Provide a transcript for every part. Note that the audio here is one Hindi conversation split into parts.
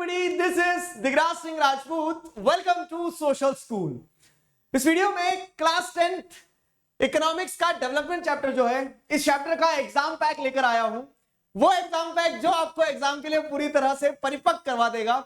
everybody, this is Digraj Singh Rajput. Welcome to social school. इस वीडियो में क्लास 10th इकोनॉमिक्स का डेवलपमेंट चैप्टर जो है, इस चैप्टर का एग्जाम पैक लेकर आया हूं. वो एग्जाम पैक जो आपको एग्जाम के लिए पूरी तरह से परिपक्व करवा देगा.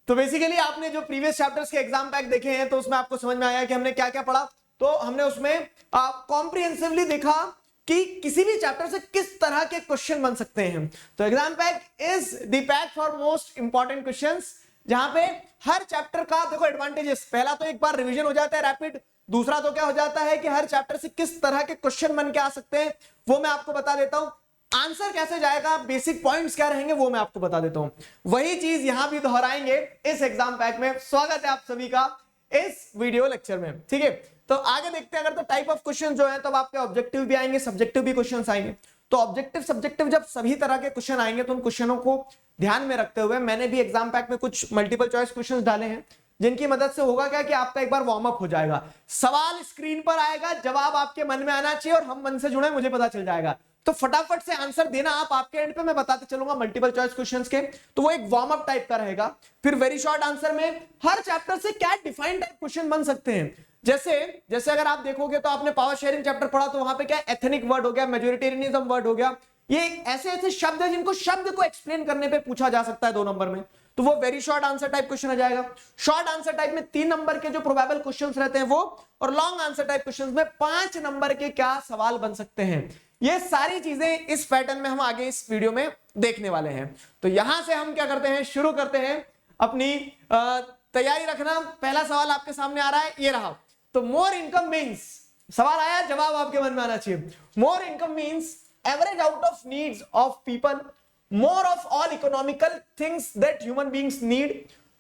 तो बेसिकली आपने जो प्रीवियस चैप्टर्स के एग्जाम पैक देखे हैं तो उसमें आपको समझ में आया कि हमने क्या क्या पढ़ा. तो हमने उसमें कॉम्प्रिहेंसिवली देखा कि किसी भी चैप्टर से किस तरह के क्वेश्चन बन सकते हैं. तो exam pack is the pack for most important questions, जहां पे हर चैप्टर का देखो एडवांटेजेस. पहला तो एक बार रिवीजन हो जाता है रैपिड. दूसरा तो क्या हो जाता है कि हर चैप्टर से किस तरह के क्वेश्चन बन के आ सकते हैं वो मैं आपको बता देता हूं. आंसर कैसे जाएगा, बेसिक पॉइंट्स क्या रहेंगे वो मैं आपको बता देता हूं. वही चीज यहां भी दोहराएंगे इस एग्जाम पैक में. स्वागत है आप सभी का इस वीडियो लेक्चर में. ठीक है, तो आगे देखते हैं. अगर तो टाइप ऑफ क्वेश्चन जो है तो आपके ऑब्जेक्टिव भी आएंगे, सब्जेक्टिव भी क्वेश्चंस आएंगे. तो ऑब्जेक्टिव सब्जेक्टिव जब सभी तरह के क्वेश्चन आएंगे तो उन क्वेश्चनों को ध्यान में रखते हुए मैंने भी एग्जाम पैक में कुछ मल्टीपल चॉइस क्वेश्चंस डाले हैं, जिनकी मदद से होगा क्या कि आपका एक बार वार्म अप हो जाएगा. सवाल स्क्रीन पर आएगा, जवाब आपके मन में आना चाहिए और हम मन से जुड़े, मुझे पता चल जाएगा. तो फटाफट से आंसर देना आप आपके एंड पे, मैं बताते चलूंगा मल्टीपल चॉइस क्वेश्चंस के. तो वो एक वार्म अप टाइप का रहेगा. फिर वेरी शॉर्ट आंसर में हर चैप्टर से क्या डिफाइंड टाइप क्वेश्चन बन सकते हैं. जैसे अगर आप देखोगे तो आपने पावर शेयरिंग चैप्टर पढ़ा तो वहां पे क्या एथनिक वर्ड हो गया, मेजोरिटेरियनिज्म वर्ड हो गया. ये ऐसे ऐसे शब्द है जिनको शब्द को एक्सप्लेन करने पे पूछा जा सकता है 2 नंबर में. तो वो very short answer type question आ जाएगा. शॉर्ट आंसर टाइप में 3 नंबर के जो प्रोबेबल क्वेश्चंस रहते हैं वो, और लॉन्ग आंसर टाइप क्वेश्चंस में 5 नंबर के क्या सवाल बन सकते हैं. ये सारी चीजें इस पैटर्न में हम आगे इस वीडियो में देखने वाले हैं. तो यहां से हम क्या करते हैं, शुरू करते हैं अपनी तैयारी रखना. पहला सवाल आपके सामने आ रहा है, ये रहा. तो मोर इनकम मीन्स, सवाल आया, जवाब आपके मन में आना चाहिए. More income means average out of needs of people, more of all economical things that human beings need,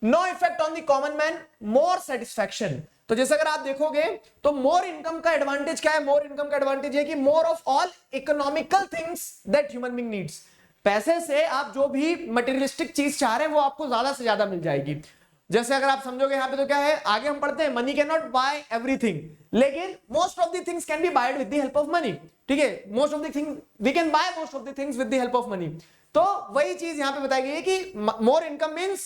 no effect on the common man, more satisfaction. तो जैसे अगर आप देखोगे तो मोर इनकम का एडवांटेज क्या है. मोर इनकम का एडवांटेज है कि more of all economical things that human being needs. पैसे से आप जो भी मटेरियलिस्टिक चीज चाह रहे हैं वो आपको ज्यादा से ज्यादा मिल जाएगी. जैसे अगर आप समझोगे यहां पे तो क्या है, आगे हम पढ़ते हैं money can not buy everything, लेकिन most of the things can be buyed with the help of money. ठीक है, most of the things we can buy most of the things with the help of money. तो वही चीज यहां पे बताई गई है कि मोर इनकम मींस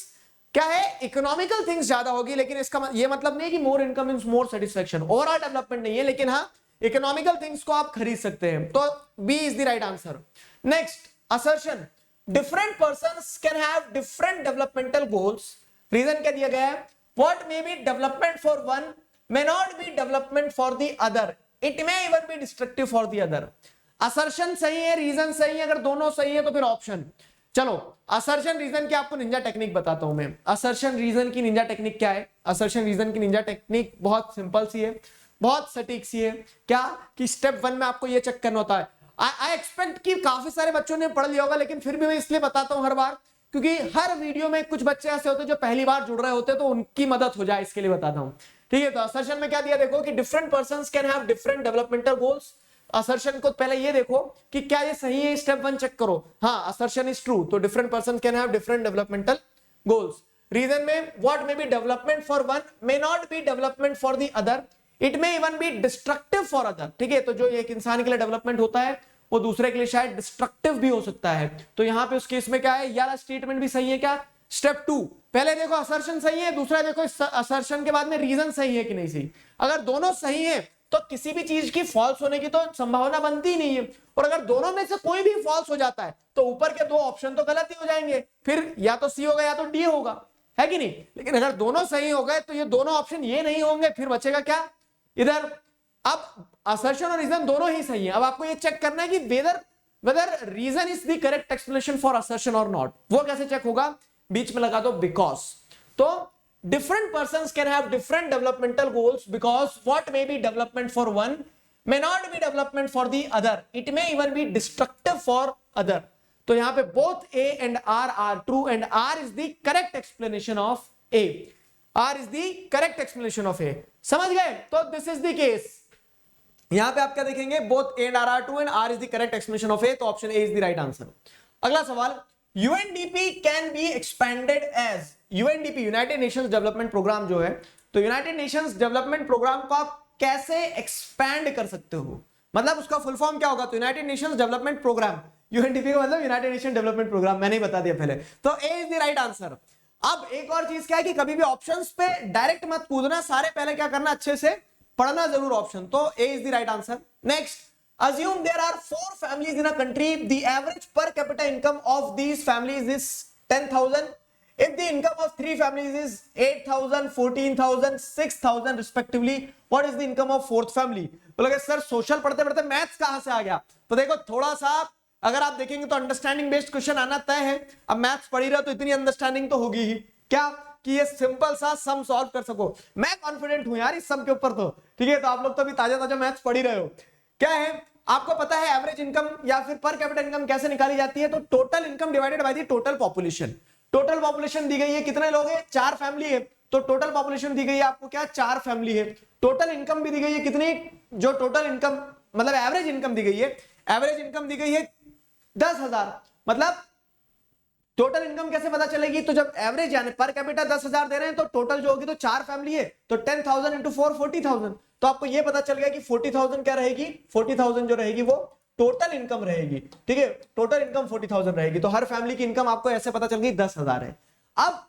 क्या है, इकोनॉमिकल थिंग्स ज्यादा होगी, लेकिन इसका ये मतलब नहीं कि more income means more satisfaction. Overall development नहीं है, लेकिन हाँ इकोनॉमिकल थिंग्स को आप खरीद सकते हैं. तो B is the right answer. Next assertion, different persons can have different developmental goals. Reason क्या दिया गया है, what may be development for one may not be development for the other, it may even be destructive for the other. Assertion सही है, रीजन सही है. अगर दोनों सही है तो फिर ऑप्शन. चलो असर्शन रीजन की आपको निंजा टेक्निक बताता हूं मैं. असर्शन रीजन की निंजा टेक्निक क्या है. असर्शन रीजन की निंजा टेक्निक बहुत सिंपल सी है, बहुत सटीक सी है. क्या कि स्टेप 1 में आपको ये चेक करना होता है. आई एक्सपेक्ट कि काफी सारे बच्चों ने पढ़ लिया होगा, लेकिन फिर भी मैं इसलिए बताता हूं हर बार, क्योंकि हर वीडियो में कुछ बच्चे ऐसे होते हैं जो पहली बार जुड़ रहे होते हैं, तो उनकी मदद हो जाए इसके लिए बताता हूं. ठीक है, तो असर्शन में क्या दिया देखो कि different persons can have different developmental goals. Assertion को पहले ये देखो कि क्या ये सही है, स्टेप 1 चेक करो. हाँ, असर्शन इज ट्रू, तो different person can have different developmental goals. Reason में what may be development for one may not be development for the other, it may even be destructive for other. ठीक है, तो जो एक इंसान के लिए डेवलपमेंट होता है वो दूसरे के लिए शायद डिस्ट्रक्टिव भी हो सकता है. तो यहां पे उस केस में क्या है, यार स्टेटमेंट भी सही है क्या. स्टेप 2 पहले देखो असर्शन सही है, दूसरा देखो असर्शन के बाद में रीजन सही है कि नहीं सही. अगर दोनों सही है तो किसी भी चीज की फॉल्स होने की तो संभावना बनती ही नहीं है. और अगर दोनों में से कोई भी फॉल्स हो जाता है तो ऊपर के 2 ऑप्शन तो गलत ही हो जाएंगे. फिर या तो सी होगा या तो डी होगा, है कि नहीं. लेकिन अगर दोनों सही हो गए तो ये दोनों ऑप्शन ये नहीं होंगे, फिर बचेगा क्या इधर. अब असर्शन और रीजन दोनों ही सही है. अब आपको ये चेक करना है कि whether reason is the correct explanation for assertion और नॉट. वो कैसे चेक होगा, बीच में लगा दो बिकॉज. तो different persons can have different developmental goals because what may be development for one may not be development for the other, it may even be destructive for other. तो यहां पे both A and R are true and R is the correct explanation of A. R is the correct explanation of A. समझ गए. तो this is the case. यहां पे आप क्या देखेंगे, both A and R are true and R is the correct explanation of A. तो option A is the right answer. अगला सवाल, UNDP can be expanded as, UNDP United Nations Development Programme जो है, तो यूनाइटेड नेशंस डेवलपमेंट प्रोग्राम को आप कैसे एक्सपैंड कर सकते हो, मतलब उसका फुल फॉर्म क्या होगा. तो United Nations Development Programme, UNDP का मतलब यूनाइटेड नेशन डेवलपमेंट प्रोग्राम, मैंने ही बता दिया पहले. तो A is the right answer. अब एक और चीज क्या है कि कभी भी ऑप्शंस पे डायरेक्ट मत कूदना, सारे पहले क्या करना, अच्छे से पढ़ना जरूर ऑप्शन। तो A is the right answer. Next, assume there are 4 families in a country, the average per capita income of these families is 10,000. If the income of 3 families is 8,000, 14,000, 6,000 respectively, what is the income of 4th family? बोलोगे सर सोशल पढ़ते पढ़ते मैथ्स कहां से आ गया? तो देखो थोड़ा सा अगर आप देखेंगे तो अंडरस्टैंडिंग बेस्ड क्वेश्चन आना तय है। अब मैथ्स पढ़ी रहे हो तो इतनी अंडरस्टैंडिंग तो होगी ही क्या कि ये सिंपल सा सम सॉल्व कर सको। मैं कॉन्फिडेंट हूं यार इस सम के ऊपर, तो ठीक है। तो आप लोग तो अभी ताजा ताजा मैथ्स पढ़ ही रहे हो। क्या है, आपको पता है एवरेज इनकम या फिर पर कैपिटा इनकम कैसे निकाली जाती है? तो total income divided by the total population. Total population दी गई है, कितने लोग हैं? 4 फैमिली है, तो टोटल पॉपुलेशन दी गई है आपको क्या? 4 फैमिली है। टोटल इनकम भी दी गई है कितनी? जो टोटल इनकम मतलब एवरेज इनकम दी गई है, एवरेज इनकम दी गई है 10,000। मतलब टोटल इनकम कैसे पता चलेगी? तो जब एवरेज यानी पर कैपिटा 10,000 दे रहे हैं तो टोटल जो होगी तो 4 फैमिली है, तो 10,000 इंटू 4 40,000। तो आपको ये पता चल गया कि 40,000 क्या रहेगी? 40,000 जो रहेगी वो टोटल इनकम रहेगी, ठीक है। टोटल इनकम 40,000 रहेगी। तो हर फैमिली की इनकम आपको ऐसे पता चल गई 10,000 है। अब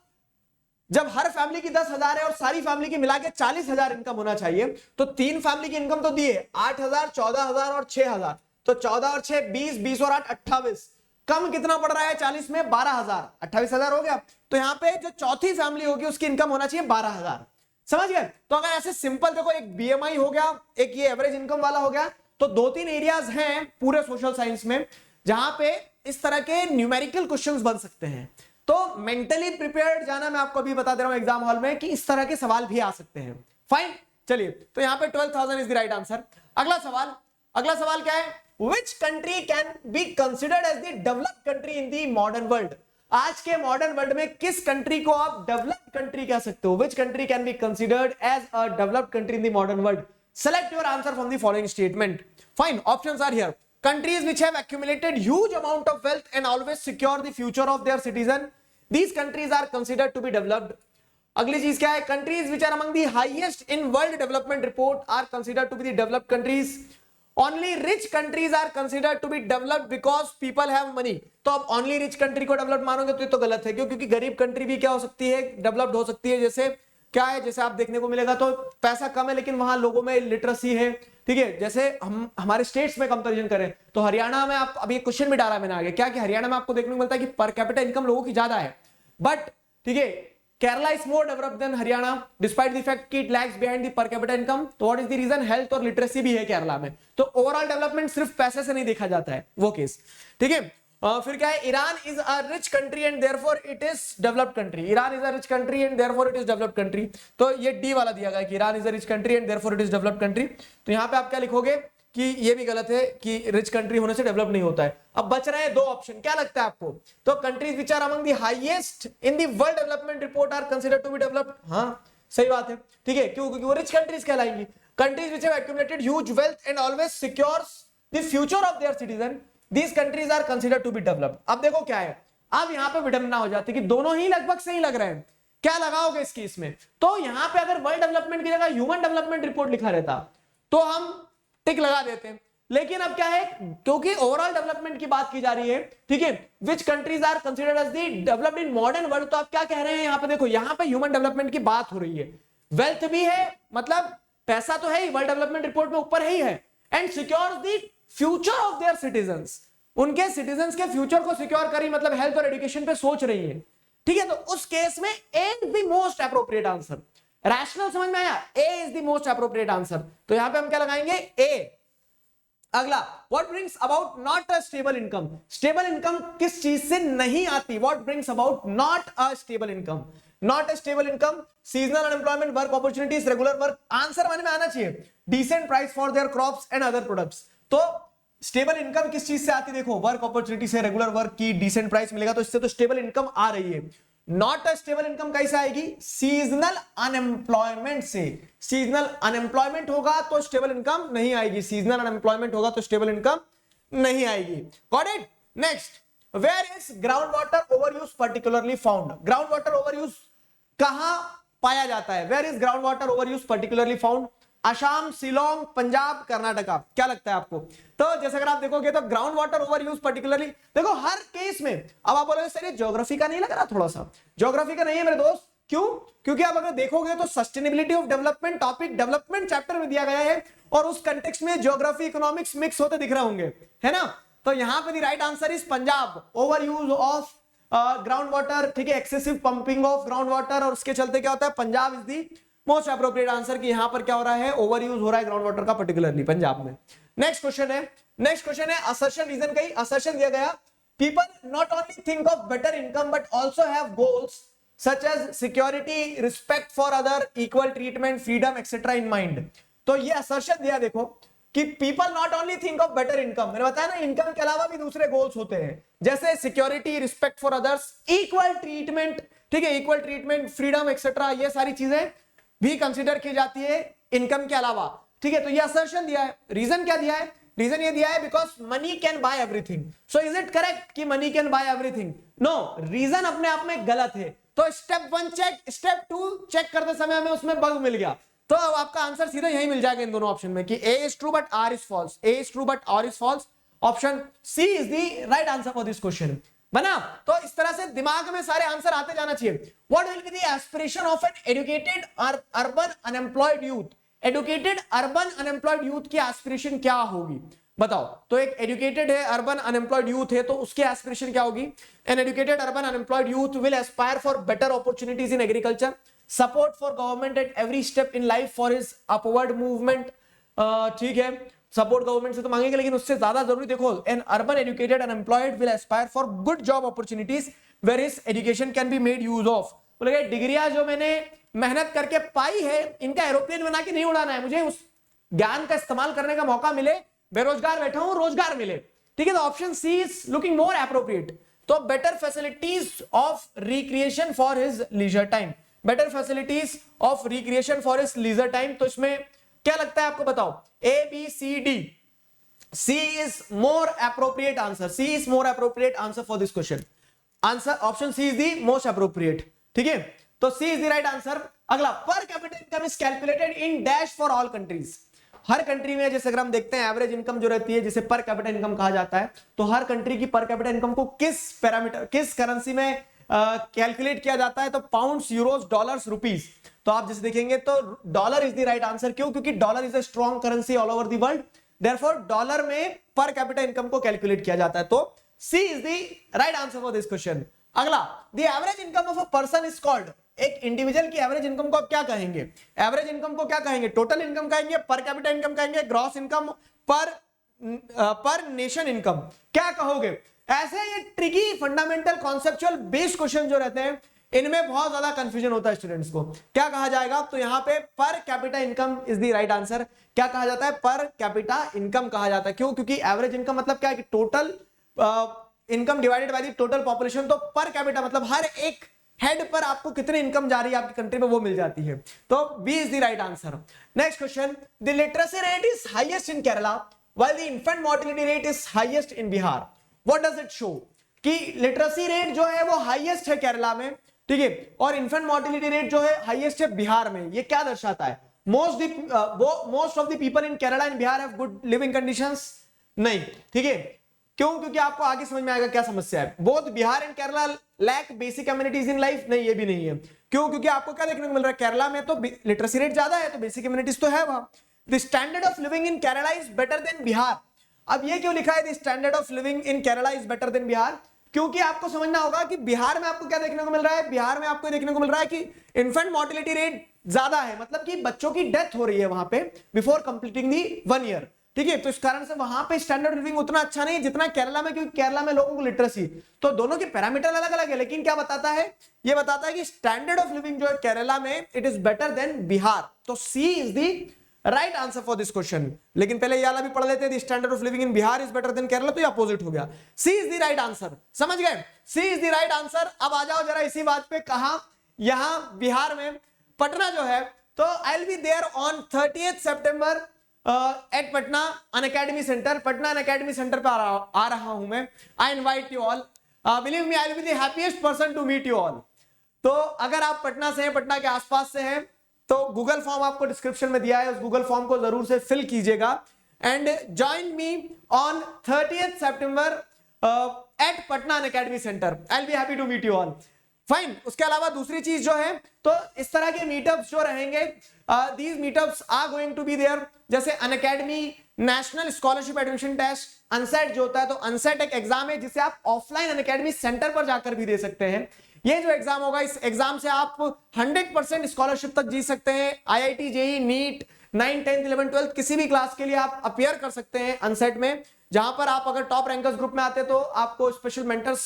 जब हर फैमिली की 10,000 है और सारी फैमिली की मिला के 40,000 इनकम होना चाहिए, तो 3 फैमिली की इनकम तो दी है 8,000, 14,000 और 6,000। तो 14 और 6 20, 20 और 8 28। कम कितना पड़ रहा है 40 में? 12,000। 28,000 हो गया। तो यहां पे जो चौथी फैमिली होगी उसकी इनकम होना चाहिए 12,000। समझ गए? तो अगर ऐसे सिंपल देखो, एक बीएमआई हो गया, एक ये एवरेज इनकम वाला हो गया, तो 2-3 एरियाज हैं पूरे सोशल साइंस में जहां पे इस तरह के न्यूमेरिकल क्वेश्चंस बन सकते हैं। तो मेंटली प्रिपेयर्ड जाना, मैं आपको अभी बता दे रहा हूं एग्जाम हॉल में कि इस तरह के सवाल भी आ सकते हैं। फाइन, चलिए तो यहां पे 12,000 इज द राइट आंसर। अगला सवाल क्या है? Which country can be considered as the developed country in the modern world? आज के मॉडर्न वर्ल्ड में किस कंट्री को आप डेवलप्ड कंट्री कह सकते हो? Which country can be considered as a developed country in the modern world? Select your answer from the following statement. Fine, options are here. Countries which have accumulated huge amount of wealth and always secure the future of their citizen. These countries are considered to be developed. अगली चीज क्या है? Countries which are among the highest in World Development Report are considered to be the developed countries. Only rich countries are considered to be developed because people have money. तो अब only rich country को डेवलप्ड मानोगे तो ये तो गलत है, क्योंकि गरीब कंट्री भी क्या हो सकती है? डेवलप्ड हो सकती है। जैसे क्या है, जैसे आप देखने को मिलेगा तो पैसा कम है लेकिन वहां लोगों में लिटरेसी है, ठीक है। जैसे हम हमारे स्टेट्स में कंपैरिजन करें तो हरियाणा में, आप अभी क्वेश्चन भी डाला मैंने आगे, क्या कि हरियाणा में आपको देखने को मिलता है कि पर कैपिटा इनकम लोगों की ज्यादा है, बट ठीक है Kerala is more developed than Haryana despite the fact कि it lags behind the per capita income. तो what is the reason? Health और literacy भी है केरला में। तो ओवरऑल डेवलपमेंट सिर्फ पैसे से नहीं देखा जाता है वो केस, ठीक है। फिर क्या है? Iran is a rich country and therefore it is developed country. Iran is a rich country and therefore it is developed country. तो ये डी वाला दिया गया कि Iran is a rich country and therefore it is developed country. तो यहाँ पे आप क्या लिखोगे कि ये भी गलत है कि रिच कंट्री होने से डेवलप नहीं होता है। अब बच रहे हैं 2 ऑप्शन, क्या लगता है आपको? तो countries which are among the highest in the world development report are considered to be developed. हाँ सही बात है, ठीक है। क्यों? क्योंकि वो रिच कंट्रीज कहलाएंगी। Countries which have accumulated huge wealth and always secures the future of their citizen, these countries are considered to be developed. अब देखो क्या है, अब यहां पे विडंबना हो जाती है कि दोनों ही लगभग सही लग रहे हैं, क्या लगाओगे इस केस में? तो यहां पे अगर वर्ल्ड डेवलपमेंट की जगह ह्यूमन डेवलपमेंट रिपोर्ट लिखा रहता तो हम टिक लगा देते हैं। लेकिन अब क्या है, क्योंकि ओवरऑल डेवलपमेंट की बात की जा रही है, ठीक है, which countries are considered as the developed in modern world, तो आप क्या कह रहे हैं यहां पे? देखो यहां पे ह्यूमन डेवलपमेंट की बात हो रही है, वेल्थ भी है, मतलब पैसा तो है ही, वर्ल्ड डेवलपमेंट रिपोर्ट में ऊपर ही है, and secures the future of there citizens, उनके सिटीजंस के फ्यूचर को सिक्योर करी, मतलब हेल्थ और एजुकेशन पे सोच रही है, ठीक है। तो उस केस में A is the most appropriate answer. Rational समझ में आया? A is the most appropriate answer. तो यहां पे हम क्या लगाएंगे? ए। अगला, what brings about not a stable income? Stable income किस चीज से नहीं आती? What brings about not a stable income? Not a stable income, seasonal unemployment, work opportunities, regular work. Answer मन में आना चाहिए, decent price for their crops and other products. तो स्टेबल इनकम किस चीज से आती? देखो वर्क अपॉर्चुनिटी से, रेगुलर वर्क की डिसेंट प्राइस मिलेगा, तो इससे तो स्टेबल इनकम आ रही है। नॉट अ स्टेबल इनकम कैसे आएगी? सीजनल अनएम्प्लॉयमेंट से। सीजनल अनएम्प्लॉयमेंट होगा तो स्टेबल इनकम नहीं आएगी, सीजनल अनएम्प्लॉयमेंट होगा तो स्टेबल इनकम नहीं आएगी। Got it? Next, where is ground water overuse particularly found? Ground water overuse कहां पाया जाता है? Where is ground water overuse particularly found? Assam, Shillong, Punjab, Karnataka. क्या लगता है आपको? तो जैसे अगर आप देखोगे तो ground water over use particularly, देखो हर केस में। अब आप बोलोगे सर ये ज्योग्राफी का नहीं लग रहा? थोड़ा सा ज्योग्राफी का नहीं है मेरे दोस्त। क्यों? क्योंकि आप अगर देखोगे तो sustainability of development topic development chapter में दिया गया है और उस कंटेक्स्ट में ज्योग्राफी इकोनॉमिक्स मिक्स होते दिख रहे होंगे, है ना? तो यहां पे the right answer is Punjab, over use of ground water, ठीक है, excessive pumping of ground water, और उसके चलते क्या होता है, Punjab is the most appropriate answer कि यहां पर क्या हो रहा है, ओवर यूज हो रहा है ग्राउंड वाटर का पर्टिकुलरली पंजाब में। नेक्स्ट क्वेश्चन है असर्शन रीजन का ही। असर्शन दिया गया people not only think of better income but also have goals such as security, respect for other, equal treatment, freedom etcetera in mind. तो ये असर्शन दिया देखो कि people not only think of better income, मैंने बताया ना इनकम के अलावा भी दूसरे गोल्स होते हैं, जैसे security, respect for others, equal treatment, ठीक है, इक्वल ट्रीटमेंट, फ्रीडम एक्सेट्रा, ये सारी चीजें भी कंसीडर की जाती है इनकम के अलावा, ठीक है। तो ये असर्शन दिया है। रीजन क्या दिया है? रीजन ये दिया है because money can buy everything. So is it correct कि money can buy everything? No, reason अपने आप में गलत है। तो स्टेप 1 चेक, स्टेप 2 चेक करते समय हमें उसमें बग मिल गया, तो अब आपका आंसर सीधा यही मिल जाएगा इन दोनों ऑप्शन में कि A is true but R is false, A is true but R is false. Option C is the right answer for this question. बना? तो इस तरह से दिमाग में सारे आंसर आते जाना चाहिए। What will be the aspiration of an educated urban unemployed youth? Educated urban unemployed youth की एस्पिरेशन क्या होगी बताओ? तो एक एजुकेटेड है, अर्बन अनएम्प्लॉयड यूथ है, तो उसकी एस्पिरेशन क्या होगी? An educated urban unemployed youth will aspire for better opportunities in agriculture, support for government at every step in life for his upward movement, ठीक है, सपोर्ट गवर्नमेंट से तो मांगेंगे, लेकिन उससे ज्यादा जरूरी देखो, an urban educated unemployed will aspire for good job opportunities where his education can be made use of. बोलेगा डिग्रियां जो मैंने मेहनत करके पाई है इनका एरोप्लेन बना के नहीं उड़ाना है, मुझे उस ज्ञान का इस्तेमाल करने का मौका मिले, बेरोजगार बैठा हूं रोजगार मिले, ठीक है। तो option C is looking more appropriate. तो better facilities of recreation for his leisure time, better facilities of recreation for his leisure time. तो इसमें क्या लगता है आपको बताओ? A B C D, C is more appropriate answer, C is more appropriate answer for this question. Answer option C is the most appropriate, ठीक है। तो C is the right answer. अगला, per capita income is calculated in dash for all countries. Her country में जैसे अगर हम देखते हैं एवरेज इनकम जो रहती है जिसे पर कैपिटा इनकम कहा जाता है, तो हर कंट्री की पर कैपिटा इनकम को किस पैरामीटर, किस करेंसी में कैलकुलेट किया जाता है? तो पाउंड्स, यूरोस, डॉलर्स, रुपीस। तो आप जैसे देखेंगे तो dollar is the right answer. क्यों? क्योंकि dollar is a strong currency all over the world, therefore dollar में पर कैपिटा इनकम को कैलकुलेट किया जाता है। तो C is the right answer for this question. अगला, the average income of a person is called, एक इंडिविजुअल की एवरेज इनकम को आप क्या कहेंगे? एवरेज इनकम को क्या कहेंगे? टोटल इनकम कहेंगे, पर कैपिटा इनकम कहेंगे, ग्रॉस इनकम, पर नेशन इनकम, क्या कहोगे? ऐसे ये tricky fundamental conceptual based question जो रहते हैं इनमें बहुत ज्यादा कंफ्यूजन होता है स्टूडेंट्स को। क्या कहा जाएगा? तो यहां पे पर capita income is the right answer. क्या कहा जाता है? पर कैपिटा इनकम कहा जाता है। क्यों? क्योंकि एवरेज इनकम मतलब क्या है कि total income divided by the total population. तो पर कैपिटा मतलब हर एक हेड पर आपको कितनी इनकम जा रही है आपकी कंट्री में वो मिल जाती है। तो B is the right answer. Next question, the literacy rate is highest in Kerala while the infant mortality rate is highest in Bihar. What does it show? कि लिटरेसी रेट जो है वो हाईएस्ट है केरला में, ठीक है, और इन्फेंट मोर्टेलिटी रेट जो है हाईएस्ट है बिहार में। ये क्या दर्शाता है? Most of the people in Kerala and Bihar have good living conditions? नहीं, ठीक है। क्यों? क्योंकि आपको आगे समझ में आएगा क्या समस्या है। Both Bihar and Kerala lack basic communities in life? नहीं, ये भी नहीं है। क्यों? क्योंकि आपको क्या देखने को मिल रहा है, केरला में तो लिटरेसी रेट ज्यादा है तो बेसिक कम्युनिटीज तो है वहां। The standard of living in Kerala is better than Bihar. अब ये क्यों लिखा है the standard of living in Kerala is better than Bihar? क्योंकि आपको समझना होगा कि बिहार में आपको क्या देखने को मिल रहा है, बिहार में आपको देखने को मिल रहा है कि इन्फेंट मोर्टेलिटी रेट ज्यादा है, मतलब कि बच्चों की डेथ हो रही है वहां पे बिफोर कंप्लीटिंग दी 1 ईयर, ठीक है। तो इस कारण से वहां पे स्टैंडर्ड लिविंग उतना अच्छा नहीं जितना केरला में, क्योंकि केरला में लोगों को लिटरेसी, तो दोनों के पैरामीटर अलग अलग है, लेकिन क्या बताता है? ये बताता है कि स्टैंडर्ड ऑफ लिविंग जो है केरला में it is better than Bihar. तो C is the right answer for this question. लेकिन पहले ये वाला भी पढ़ लेते हैं, standard of living in Bihar is better than Kerala, तो ये अपोजिट हो गया। C is the right answer, समझ गए? C is the right answer. अब आ जाओ जरा इसी बात पे, कहा यहां बिहार में पटना जो है, तो I will be there on 30th September at Patna Unacademy centre. Patna Unacademy centre पे आ रहा हूं मैं। I invite you all, believe me I will be the happiest person to meet you all. तो अगर आप पटना से हैं, पटना के आसपास से हैं, तो गूगल फॉर्म आपको डिस्क्रिप्शन में दिया है, उस गूगल फॉर्म को जरूर से फिल कीजिएगा and join me on 30th September at Patna Unacademy centre. I will be happy to meet you all. Fine. उसके अलावा दूसरी चीज जो है, तो इस तरह के मीटअप्स जो रहेंगे, these meetups are going to be there, जैसे Unacademy national scholarship admission test, UNSAT जो होता है, तो अनसेट एक एग्जाम है जिसे आप ऑफलाइन अनअकैडमी सेंटर पर जाकर भी दे सकते हैं। ये जो एग्जाम होगा, इस एग्जाम से आप 100% स्कॉलरशिप तक जीत सकते हैं। आईआईटी, जेईई, नीट, 9, 10, 11, 12 किसी भी क्लास के लिए आप अपियर कर सकते हैं अनसेट में, जहां पर आप अगर टॉप रैंकर्स ग्रुप में आते तो आपको स्पेशल मेंटर्स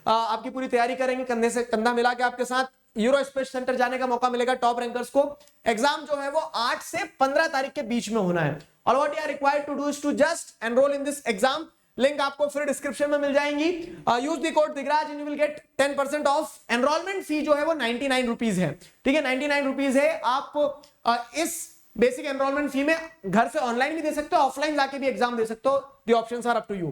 आपकी पूरी तैयारी करेंगे, कंधे से कंधा मिला के आपके साथ यूरो स्पेस सेंटर जाने का मौका मिलेगा टॉप रैंकर्स को। एग्जाम जो है वो 8 से 15 तारीख के बीच में होना है। और what you are required to do is to just enrol in this exam. Link आपको फिर डिस्क्रिप्शन में मिल जाएंगी। Use the code Digraj and you will get 10% off. Enrolment fee जो है वो 99 रुपीज है, ठीक है, 99 रुपीज है। आप इस बेसिक एनरोलमेंट फी में घर से ऑनलाइन भी दे सकते हो, ऑफलाइन जाके भी एग्जाम दे सकते हो। The options are up to you.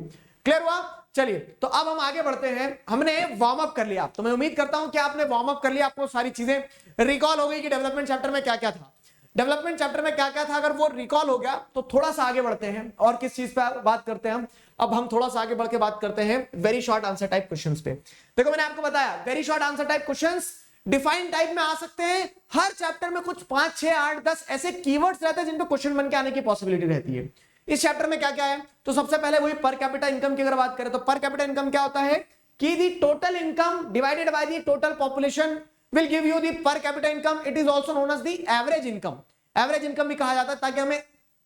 Clear हुआ? चलिए, तो अब हम आगे बढ़ते हैं। हमने वार्म अप कर लिया, तो मैं उम्मीद करता हूं कि आपने वार्म अप कर लिया, आपको सारी चीजें रिकॉल हो गई कि डेवलपमेंट चैप्टर में क्या क्या था। डेवलपमेंट चैप्टर में क्या क्या था, अगर वो रिकॉल हो गया तो थोड़ा सा आगे बढ़ते हैं और किस चीज पे बात करते हैं हम। अब हम थोड़ा सा आगे बढ़ के बात करते हैं very short answer type questions पे। देखो, मैंने आपको बताया very short answer type questions define type में आ सकते हैं। हर चैप्टर में कुछ 5, 6, 8, 10 ऐसे कीवर्ड्स रहते हैं जिन पे क्वेश्चन बन के आने की पॉसिबिलिटी रहती है। इस चैप्टर में क्या क्या है, तो सबसे पहले वही पर कैपिटा इनकम की अगर बात करें तो पर कैपिटा इनकम क्या होता है कि the total income divided by the total population will give you the per capita income. It is also known as the average income. Average income भी कहा जाता है ताकि हमें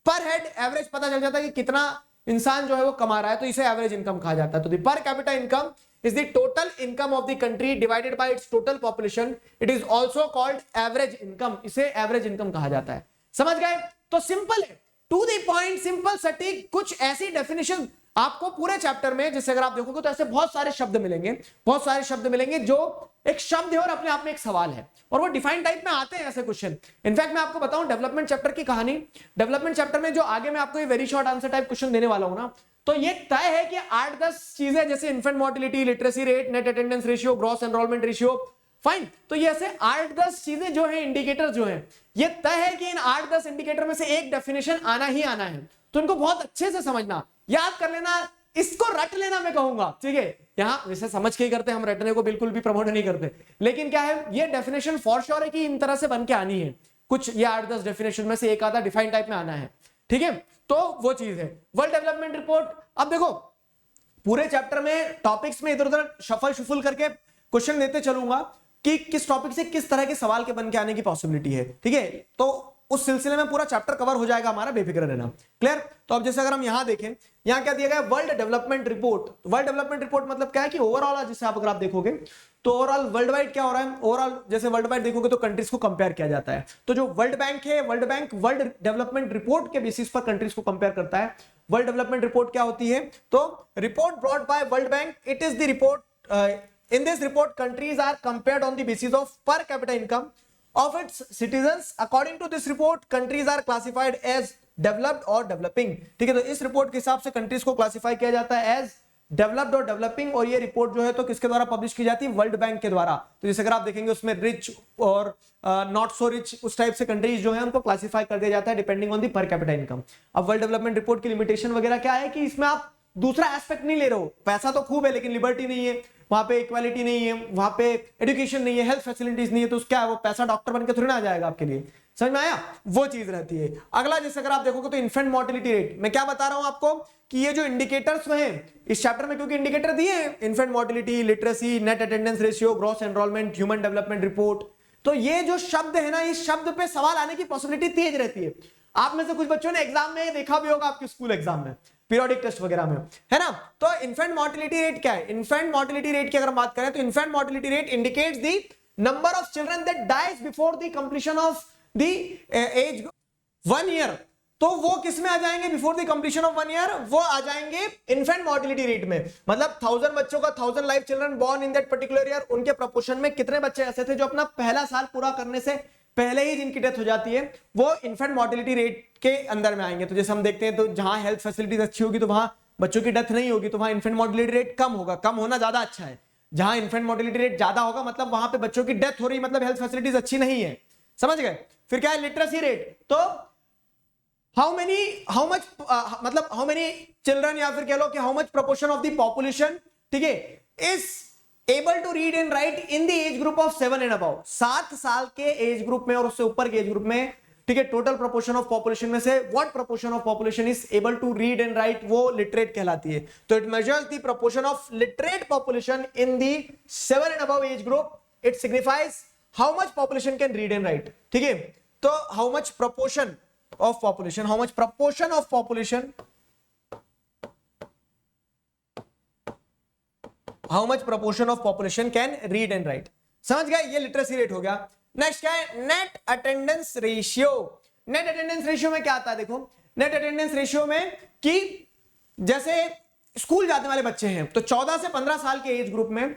पर हेड एवरेज पता चल जाता है कि कितना इंसान जो है वो कमा रहा है, तो इसे एवरेज इनकम कहा जाता है। तो the per capita income is the total income of the country divided by its total population. It is also called average income. इसे average income कहा जाता है। समझ गए? तो सिंपल है, टू द पॉइंट, सिंपल, सटीक। कुछ ऐसी डेफिनेशन आपको पूरे चैप्टर में, जैसे अगर आप देखोगे तो ऐसे बहुत सारे शब्द मिलेंगे, बहुत सारे शब्द मिलेंगे जो एक शब्द है और अपने आप में एक सवाल है, और वो डिफाइंड टाइप में आते हैं ऐसे क्वेश्चन। इनफैक्ट मैं आपको बताऊं डेवलपमेंट चैप्टर की कहानी, डेवलपमेंट चैप्टर में जो आगे मैं आपको ये very short answer type question देने वाला हूं ना, तो ये तय है कि 8-10 चीजें, जैसे infant mortality, literacy rate, net attendance ratio, gross enrolment ratio, fine. तो ये ऐसे 8-10 चीजें जो है, इंडिकेटर जो है, ये तय है कि इन 8-10 इंडिकेटर में से एक डेफिनेशन आना ही आना है। तो इनको बहुत अच्छे से समझना, याद कर लेना, इसको रट लेना मैं कहूंगा, ठीक है। यहां वैसे समझ के ही करते हैं, हम रटने को बिल्कुल भी प्रमोट नहीं करते, लेकिन क्या है, ये डेफिनेशन फॉर श्योर है कि इन तरह से बन के आनी है। कुछ ये 8-10 डेफिनेशन में से एक आधा डिफाइन टाइप में आना है, ठीक है। तो वो चीज है वर्ल्ड डेवलपमेंट रिपोर्ट। अब देखो, पूरे चैप्टर में टॉपिक्स में इधर उधर शफल शुफल करके क्वेश्चन देते चलूंगा कि किस टॉपिक से किस तरह के सवाल के बन के आने की पॉसिबिलिटी है, ठीक है। तो उस सिलसिले में पूरा चैप्टर कवर हो जाएगा हमारा, बेफिक्र रहना। क्लियर? तो अब जैसे अगर हम यहां देखें, यहां क्या दिया गया, वर्ल्ड डेवलपमेंट रिपोर्ट। तो वर्ल्ड डेवलपमेंट रिपोर्ट मतलब क्या है कि ओवरऑल, जैसे आप अगर आप देखोगे तो ओवरऑल वर्ल्ड वाइड क्या हो रहा है, ओवरऑल जैसे वर्ल्ड वाइड देखोगे तो कंट्रीज को कंपेयर किया जाता है। तो जो वर्ल्ड बैंक है, world bank world development report के बेसिस पर कंट्रीज को कंपेयर करता है। वर्ल्ड डेवलपमेंट रिपोर्ट क्या होती है, तो report brought by world bank, it is the report, in this report countries are compared on the basis of per capita income of its citizens. According to this report countries are classified as developed or developing, ठीक है। तो इस रिपोर्ट के हिसाब से कंट्रीज को क्लासिफाई किया जाता है एज डेवलप्ड और डेवलपिंग। और ये रिपोर्ट जो है तो किसके द्वारा पब्लिश की जाती है, वर्ल्ड बैंक के द्वारा। तो जैसे अगर आप देखेंगे उसमें रिच और नॉट सो रिच, उस टाइप से कंट्रीज जो है उनको क्लासिफाई कर दिया जाता है depending on the per capita income. अब वर्ल्ड डेवलपमेंट रिपोर्ट की लिमिटेशन वगैरह क्या है कि इसमें आप दूसरा एस्पेक्ट नहीं ले रहे हो, पैसा तो खूब है लेकिन लिबर्टी नहीं है, वहां पे इक्वालिटी नहीं है, वहां पे एजुकेशन नहीं है, हेल्थ फैसिलिटीज नहीं है, तो क्या है, वो पैसा डॉक्टर बनकर थोड़ी ना आ जाएगा आपके लिए। समझ में आया? वो चीज रहती है। अगला जैसे अगर आप देखोगे तो इन्फेंट मोर्टिलिटी रेट, मैं क्या बता रहा हूं आपको कि ये जो इंडिकेटर्स हैं इस चैप्टर में, क्योंकि इंडिकेटर दिए हैं, infant mortality, literacy, net attendance ratio, gross enrolment, human development report, तो ये जो शब्द है ना, इस शब्द पे सवाल आने की पॉसिबिलिटी तेज रहती है। आप में से कुछ बच्चों ने एग्जाम में देखा भी होगा, आपके स्कूल एग्जाम में, पीरियोडिक टेस्ट वगैरह में, है ना। तो इन्फेंट मोर्टिलिटी रेट क्या है, इन्फेंट मोर्टिलिटी रेट की अगर बात करें तो infant mortality rate indicates the number of children that dies before the completion of the age 1 year. तो वो किस में आ जाएंगे, before the completion of 1 year, वो आ जाएंगे इन्फेंट मोर्टिलिटी रेट में। मतलब 1000 बच्चों का 1000 live children born in that particular year, उनके प्रोपोर्शन में कितने बच्चे ऐसे थे जो अपना पहला साल पूरा करने से पहले ही जिनकी डेथ हो जाती है, वो इन्फेंट मोर्टिलिटी रेट के अंदर में आएंगे। तो जैसे हम देखते हैं, तो जहां हेल्थ फैसिलिटीज अच्छी होगी तो वहां बच्चों की डेथ नहीं होगी, तो वहां इन्फेंट मोर्टिलिटी रेट कम होगा। कम होना ज्यादा अच्छा है। जहां इन्फेंट मोर्टिलिटी रेट ज्यादा होगा मतलब वहां पे बच्चों की डेथ हो रही, मतलब हेल्थ फैसिलिटीज अच्छी नहीं है। समझ गए। फिर क्या है लिटरेसी रेट, तो हाउ मच मतलब हाउ मेनी चिल्ड्रन या फिर कह लो कि how much proportion of the population, ठीक है, is able to read and write in the age group of 7 and above, 7 साल के एज ग्रुप में और उससे ऊपर के एज ग्रुप में, ठीक है, टोटल प्रोपोर्शन ऑफ पॉपुलेशन में से what proportion of population is able to read and write, वो लिटरेट कहलाती है। तो it measures the proportion of literate population in the 7 and above age group, it signifies how much population can read and write, ठीक है। तो how much proportion of population, how much proportion of population, how much proportion of population can read and write, समझ गए, ये लिटरेसी रेट हो गया। नेक्स्ट क्या है, net attendance ratio. Net attendance ratio में क्या आता है, देखो नेट अटेंडेंस रेशियो में कि जैसे स्कूल जाने वाले बच्चे हैं तो 14 से 15 साल के एज ग्रुप में,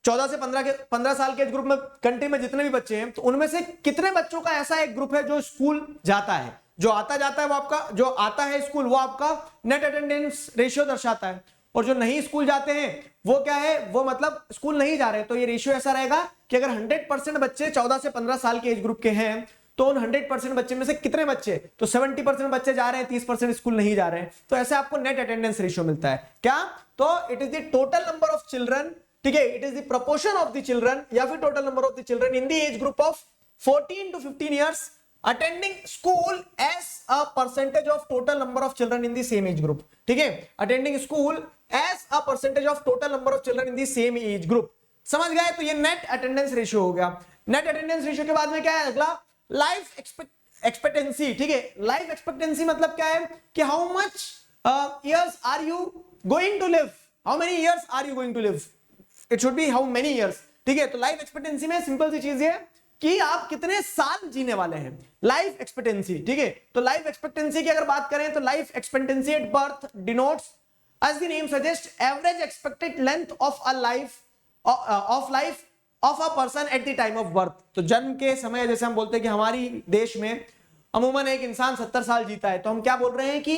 14 से 15 साल के एज ग्रुप में कंट्री में जितने भी बच्चे हैं तो उनमें से कितने बच्चों का ऐसा एक ग्रुप है जो स्कूल जाता है, जो आता जाता है वो आपका, जो आता है स्कूल वो आपका नेट अटेंडेंस रेशियो दर्शाता है। और जो नहीं स्कूल जाते हैं वो क्या है, वो मतलब स्कूल नहीं जा रहे, तो ये रेशियो ऐसा रहेगा कि अगर 100% बच्चे 14 से 15 साल के एज ग्रुप के हैं तो उन 100% बच्चे में से कितने बच्चे, तो 70% बच्चे जा रहे हैं, 30% स्कूल नहीं जा रहे हैं, तो ऐसे आपको नेट अटेंडेंस रेशियो मिलता है। क्या, तो it is the total number of children, ठीक है, it is the proportion of the children या फिर total number of the children in the age group of 14 to 15 years attending school as a percentage of total number of children in the same age group, ठीक है, attending school as a percentage of total number of children in the same age group, समझ गए। तो ये नेट अटेंडेंस रेशियो हो गया। नेट अटेंडेंस रेशियो के बाद में क्या है अगला, लाइफ एक्सपेक्टेंसी, ठीक है। लाइफ एक्सपेक्टेंसी मतलब क्या है कि how much years are you going to live, how many years are you going to live, it should be how many years, ठीक है। तो लाइफ एक्सपेक्टेंसी में सिंपल सी चीज है कि आप कितने साल जीने वाले हैं, लाइफ एक्सपेक्टेंसी, ठीक है। तो लाइफ एक्सपेक्टेंसी की अगर बात करें तो life expectancy at birth denotes, as the name suggest, average expected length of a life of a person at the time of birth. तो जन्म के समय, जैसे हम बोलते हैं कि हमारी देश में अमूमन एक इंसान 70 साल जीता है, तो हम क्या बोल रहे हैं कि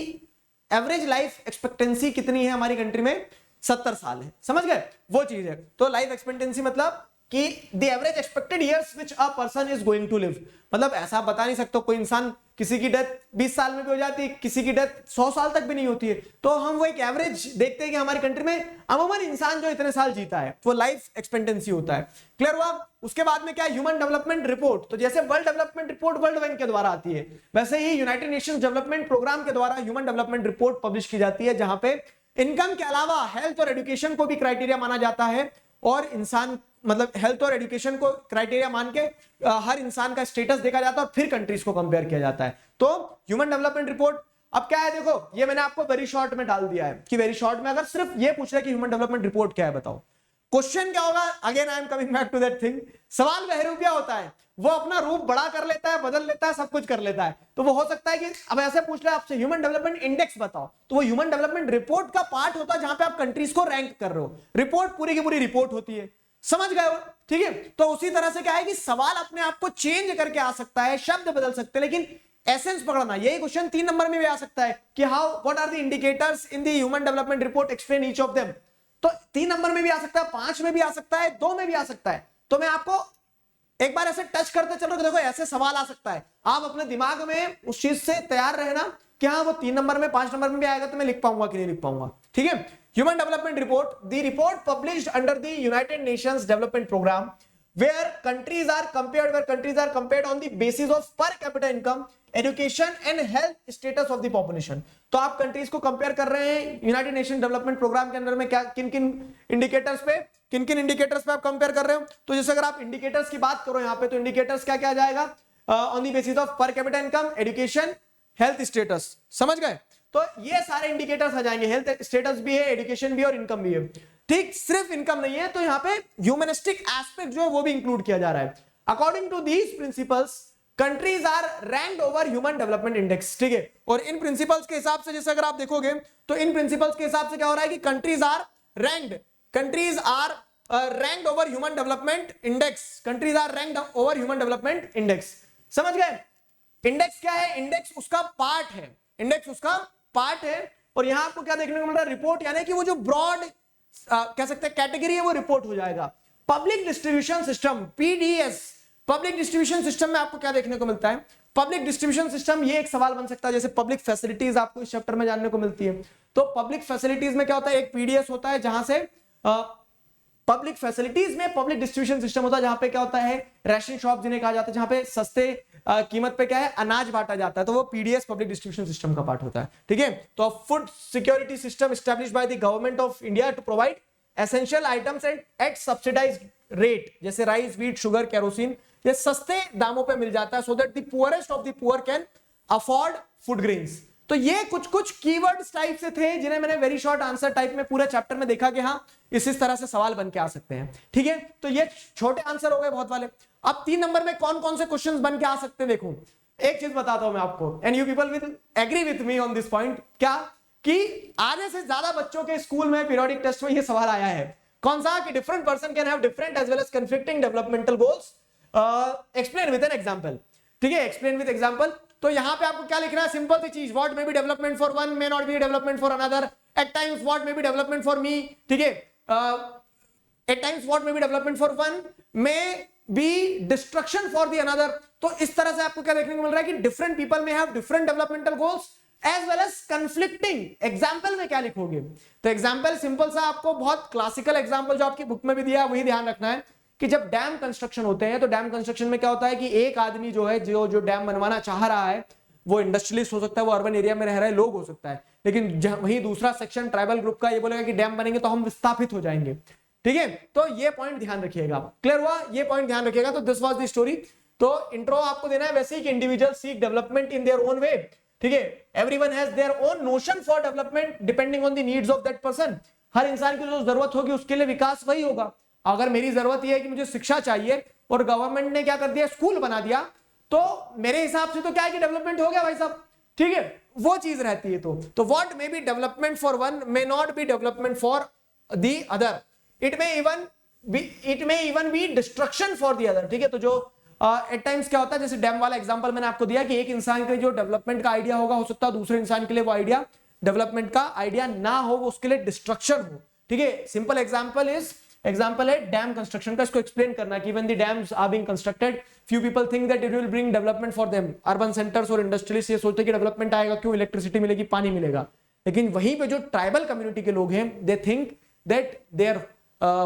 एवरेज लाइफ एक्सपेक्टेंसी कितनी है हमारी कंट्री में, 70 साल है, समझ गए, वो चीज है। तो लाइफ एक्सपेक्टेंसी मतलब कि the average expected years which a person is going to live, मतलब ऐसा बता नहीं सकते, कोई इंसान किसी की डेथ 20 साल में भी हो जाती है, किसी की डेथ 100 साल तक भी नहीं होती है, तो हम वो एक एवरेज देखते हैं कि हमारी कंट्री में अमूमन इंसान जो इतने साल जीता है वो लाइफ एक्सपेक्टेंसी होता है। क्लियर हुआ। उसके बाद में क्या, ह्यूमन डेवलपमेंट रिपोर्ट। तो जैसे world development report world bank के द्वारा आती है, वैसे ही यूनाइटेड नेशंस डेवलपमेंट प्रोग्राम के द्वारा ह्यूमन डेवलपमेंट रिपोर्ट पब्लिश की जाती है, जहां पे इनकम के अलावा हेल्थ और एजुकेशन को भी क्राइटेरिया माना जाता है, और इंसान मतलब हेल्थ और एजुकेशन को क्राइटेरिया मान के हर इंसान का स्टेटस देखा जाता है और फिर कंट्रीज को कंपेयर किया जाता है। तो ह्यूमन डेवलपमेंट रिपोर्ट अब क्या है, देखो ये मैंने आपको वेरी शॉर्ट में डाल दिया है कि वेरी शॉर्ट में अगर सिर्फ ये पूछ रहे कि ह्यूमन डेवलपमेंट रिपोर्ट क्या है बताओ, क्वेश्चन क्या होगा, again I am coming back to that thing, सवाल बहरूपिया होता है, वो अपना रूप बड़ा कर लेता है, बदल लेता है, सब कुछ कर लेता है। तो वो हो सकता है कि अब ऐसे पूछ रहे हैं आपसे ह्यूमन डेवलपमेंट इंडेक्स बताओ, तो वो ह्यूमन डेवलपमेंट रिपोर्ट का पार्ट होता है जहां पे आप कंट्रीज को रैंक कर रहे हो, रिपोर्ट पूरी की पूरी रिपोर्ट होती है, समझ गए हो, ठीक है। तो उसी तरह से क्या है कि सवाल अपने आप को चेंज करके आ सकता है, शब्द बदल सकते हैं, लेकिन एसेंस पकड़ना। यही क्वेश्चन 3 नंबर में भी आ सकता है कि how what are the indicators in the human development report, explain each of them. तो 3 नंबर में भी आ सकता है, 5 में भी आ सकता है, 2 में भी आ सकता है। तो मैं आपको एक बार ऐसे टच करते चलो कि देखो ऐसे सवाल आ सकता है, आप अपने दिमाग में उस चीज से तैयार रहना कि हाँ वो 3 नंबर में 5 नंबर में भी आएगा तो मैं लिख पाऊंगा कि नहीं लिख पाऊंगा, ठीक है। Human development report, the report published under the United Nations Development Programme where countries are compared on the basis of per capita income, education and health status of the population। तो आप कंट्रीज को कंपेयर कर रहे हैं यूनाइटेड नेशन डेवलपमेंट प्रोग्राम के अंदर में क्या किन किन इंडिकेटर्स पे आप कंपेयर कर रहे हो। तो जैसे अगर आप इंडिकेटर्स की बात करो यहाँ पे, तो इंडिकेटर्स क्या क्या आ जाएगा, ऑन द बेसिस ऑफ पर capita income, education, health status, समझ गए। तो ये सारे इंडिकेटर्स आ जाएंगे, हेल्थ स्टेटस भी है, एजुकेशन भी है और इनकम भी है, ठीक। सिर्फ इनकम नहीं है, तो यहाँ पे ह्यूमनिस्टिक एस्पेक्ट जो है वो भी इंक्लूड किया जा रहा है। According to these principles countries are ranked over human development index, ठीक है। और इन प्रिंसिपल्स के हिसाब से जैसे अगर आप देखोगे तो इन प्रिंसिपल्स के हिसाब से क्या हो रहा है कि countries are ranked over human development index, countries are ranked over human development index, समझ गए। इंडेक्स क्या है, इंडेक्स उसका पार्ट है, इंडेक्स उसका पार्ट है। और यहां आपको क्या देखने को मिल रहा है, रिपोर्ट, यानी कि वो जो ब्रॉड कह सकते हैं कैटेगरी है वो रिपोर्ट हो जाएगा। Public distribution system, PDS, public distribution system में आपको क्या देखने को मिलता है? पब्लिक डिस्ट्रीब्यूशन सिस्टम, ये एक सवाल बन सकता है, जैसे पब्लिक फैसिलिटीज आपको इस चैप्टर में जानने को मिलती है। तो पब्लिक फैसिलिटीज में क्या होता है? एक पीडीएस होता है जहां से पब्लिक फैसिलिटीज में पब्लिक डिस्ट्रीब्यूशन सिस्टम होता है, जहां पे क्या होता है? राशन शॉप जिन्हें कहा जाता है, जहां पे सस्ते कीमत पे क्या है? अनाज बांटा जाता है, तो वो पीडीएस पब्लिक डिस्ट्रीब्यूशन सिस्टम का पार्ट होता है। ठीक है, तो food security system established by the government of India to provide essential items at subsidised rate, जैसे राइस, व्हीट, शुगर, केरोसिन, ये सस्ते दामों पे मिल जाता है, so that the poorest of the poor can afford food grains. तो ये कुछ कीवर्ड्स टाइप से थे जिन्हें मैंने वेरी शॉर्ट आंसर टाइप में पूरे चैप्टर में देखा कि हाँ इस तरह से सवाल बन के आ सकते हैं। ठीक है, तो ये छोटे आंसर हो गए बहुत वाले। अब 3 नंबर में कौन कौन से क्वेश्चंस बन के आ सकते हैं? देखो एक चीज बताता हूं मैं आपको, and you people will agree with me on this point, क्या कि आधे से ज्यादा बच्चों के स्कूल में पीरियोडिक टेस्ट में ये सवाल आया है। कौन सा? कि different person can have different as well as conflicting developmental goals, explain with an example. ठीक है, एक्सप्लेन विद एग्जांपल। तो यहां पे आपको क्या लिखना है? सिंपल सी चीज, what may be development for one may not be development for another, at times what may be development for me. ठीक है, at times what may be development for one may be destruction for the another. तो इस तरह से आपको क्या देखने को मिल रहा है कि different people may have different developmental goals as well as conflicting. Example में क्या लिखोगे? तो एग्जाम्पल सिंपल सा, आपको बहुत क्लासिकल एग्जाम्पल जो आपकी बुक में भी दिया है वही ध्यान रखना है कि जब डैम कंस्ट्रक्शन होते हैं तो डैम कंस्ट्रक्शन में क्या होता है कि एक आदमी जो है जो डैम बनवाना चाह रहा है, वो इंडस्ट्रियलिस्ट हो सकता है, वो अर्बन एरिया में रह रहे लोग हो सकता है, लेकिन वही दूसरा सेक्शन ट्राइबल ग्रुप का ये बोलेगा कि डैम बनेंगे तो हम विस्थापित हो जाएंगे। ठीक है, तो ये पॉइंट ध्यान रखिएगा। क्लियर हुआ? ये पॉइंट ध्यान रखिएगा। तो दिस वाज द स्टोरी। तो इंट्रो आपको देना है वैसे ही कि individual seek development in their own way. ठीक है, everyone has their own notion for development depending on the needs of that person. हर इंसान की जो जरूरत होगी उसके लिए विकास वही होगा। अगर मेरी जरूरत यह है कि मुझे शिक्षा चाहिए और गवर्नमेंट ने क्या कर दिया? स्कूल बना दिया, तो मेरे हिसाब से तो क्या है कि डेवलपमेंट हो गया भाई साहब। ठीक है, वो चीज रहती है। तो what may be development for one may not be development for the other, it may even B destruction for the other. ठीक है, तो जो एट टाइम्स क्या होता है, जैसे डैम वाला एग्जांपल मैंने आपको दिया कि एक इंसान के लिए जो डेवलपमेंट का आइडिया होगा, हो सकता है दूसरे इंसान के लिए वो आइडिया डेवलपमेंट का आइडिया ना हो, वो उसके लिए डिस्ट्रक्शन हो। ठीक है, सिंपल एग्जांपल है डैम कंस्ट्रक्शन का। इसको एक्सप्लेन करना कि when the dams are being constructed, few people think that it will bring development for them. Urban centres और इंडस्ट्रियलिस्ट ये सोचते हैं कि डेवलपमेंट आएगा, क्यों? इलेक्ट्रिसिटी मिलेगी, पानी मिलेगा। लेकिन वहीं पे जो ट्राइबल कम्युनिटी के लोग हैं, they think that their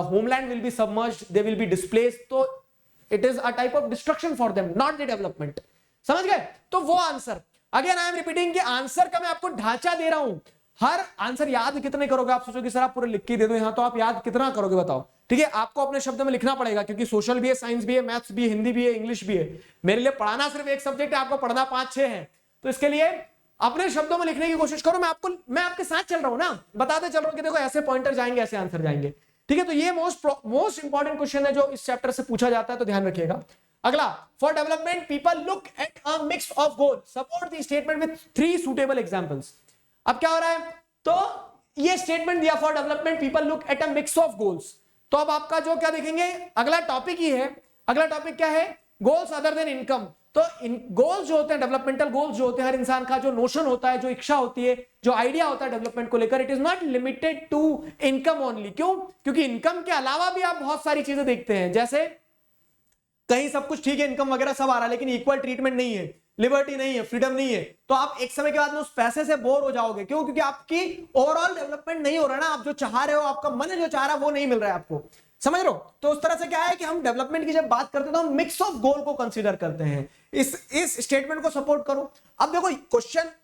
homeland will be submerged, they will be displaced, तो it is a type of destruction for them, not the development। समझ गए? तो वो answer, again I am repeating कि आंसर का मैं आपको ढांचा दे रहा हूं। हर आंसर याद कितने करोगे? आप सोचोगे सर आप पूरे लिख के दे दो यहां, तो आप याद कितना करोगे बताओ? ठीक है, आपको अपने शब्द में लिखना पड़ेगा, क्योंकि सोशल भी है, साइंस भी है, मैथ्स भी है, हिंदी भी है, इंग्लिश भी है। मेरे लिए पढ़ाना सिर्फ एक सब्जेक्ट है, आपको पढ़ना 5-6 है। तो इसके लिए अपने शब्दों में लिखने की कोशिश करो। मैं आपके साथ चल रहा हूं ना, बताते चल रहा हूं कि देखो ऐसे पॉइंटर जाएंगे, ऐसे आंसर जाएंगे। ठीक है, तो ये मोस्ट इंपॉर्टेंट क्वेश्चन है जो इस चैप्टर से पूछा जाता है, तो ध्यान रखिएगा। अगला, for development people look at a mix of goal, support the statement with 3 suitable examples. अब क्या हो रहा है? तो ये स्टेटमेंट दिया, for development people look at a mix of goals. तो अब आपका जो क्या देखेंगे, अगला टॉपिक ही है। अगला टॉपिक क्या है? Goals other than income. तो गोल्स जो होते हैं, डेवलपमेंटल गोल्स जो होते हैं, हर इंसान का जो नोशन होता है, जो इच्छा होती है, जो आइडिया होता है डेवलपमेंट को लेकर, it is not limited to income only. क्यों? क्योंकि इनकम के अलावा भी आप बहुत सारी चीजें देखते हैं, जैसे कहीं सब कुछ ठीक है, इनकम वगैरह सब आ रहा है, लेकिन इक्वल ट्रीटमेंट नहीं है, लिबर्टी नहीं है, फ्रीडम नहीं है, तो आप एक समय के बाद में उस पैसे से बोर हो जाओगे। क्यों? क्योंकि आपकी ओवरऑल डेवलपमेंट नहीं हो रहा ना, आप जो चाह रहे हो, आपका मन जो चाह रहा है वो नहीं मिल रहा है आपको। समझ रहे हो? तो उस तरह से क्या है कि हम डेवलपमेंट की जब बात करते हैं तो हम मिक्स ऑफ गोल को कंसीडर करते हैं। इस स्टेटमेंट को सपोर्ट करो। अब देखो,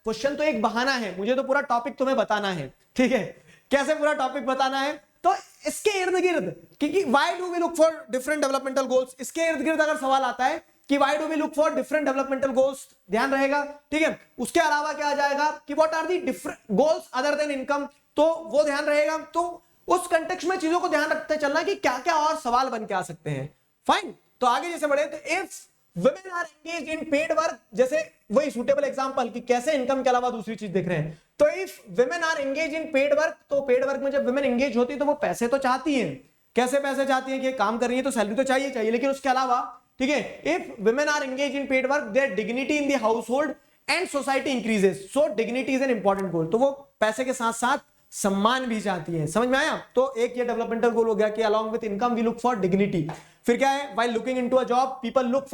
क्वेश्चन तो एक बहाना है, मुझे तो पूरा टॉपिक तुम्हें बताना है। ठीक है, कैसे पूरा टॉपिक बताना है? तो इसके इर्द गिर्द, क्योंकि why do we look for different development goals, इसके इर्द गिर्द अगर सवाल आता है कि why do we look for different developmental goals, ध्यान रहेगा। ठीक है, उसके अलावा क्या आ जाएगा कि what are the different goals other than income, तो वो ध्यान रहेगा। तो उस कंटेक्स्ट में चीजों को ध्यान रखते चलना कि क्या क्या और सवाल बन के आ सकते हैं। फाइन, तो आगे जैसे बढ़े, तो if women are engaged in paid work, जैसे वही सुटेबल एग्जांपल कि कैसे इनकम के अलावा दूसरी चीज देख रहे हैं। तो if women are engaged in paid work, तो पेड वर्क में जब women engage होती है तो वो पैसे तो चाहती हैं। कैसे पैसे चाहती हैं? कि काम कर रही है तो सैलरी तो चाहिए, लेकिन उसके अलावा, ठीक है, if women are engaged in paid work, their dignity in the household and society increases, so dignity is an important goal। तो वो पैसे के साथ साथ सम्मान भी चाहती है। समझ में आया? तो एक ये डेवलपमेंटल गोल हो गया कि along with income we look for dignity। फिर क्या है? while looking into a job people look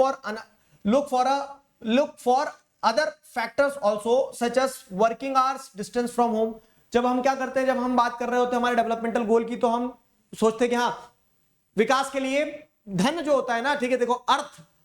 for other factors also such as working hours, distance from home। जब हम क्या करते हैं, जब हम बात कर रहे होते हैं हमारे डेवलपमेंटल गोल की, तो हम सोचते हैं कि हाँ विकास के लिए धन जो होता है ना, ठीक है, देखो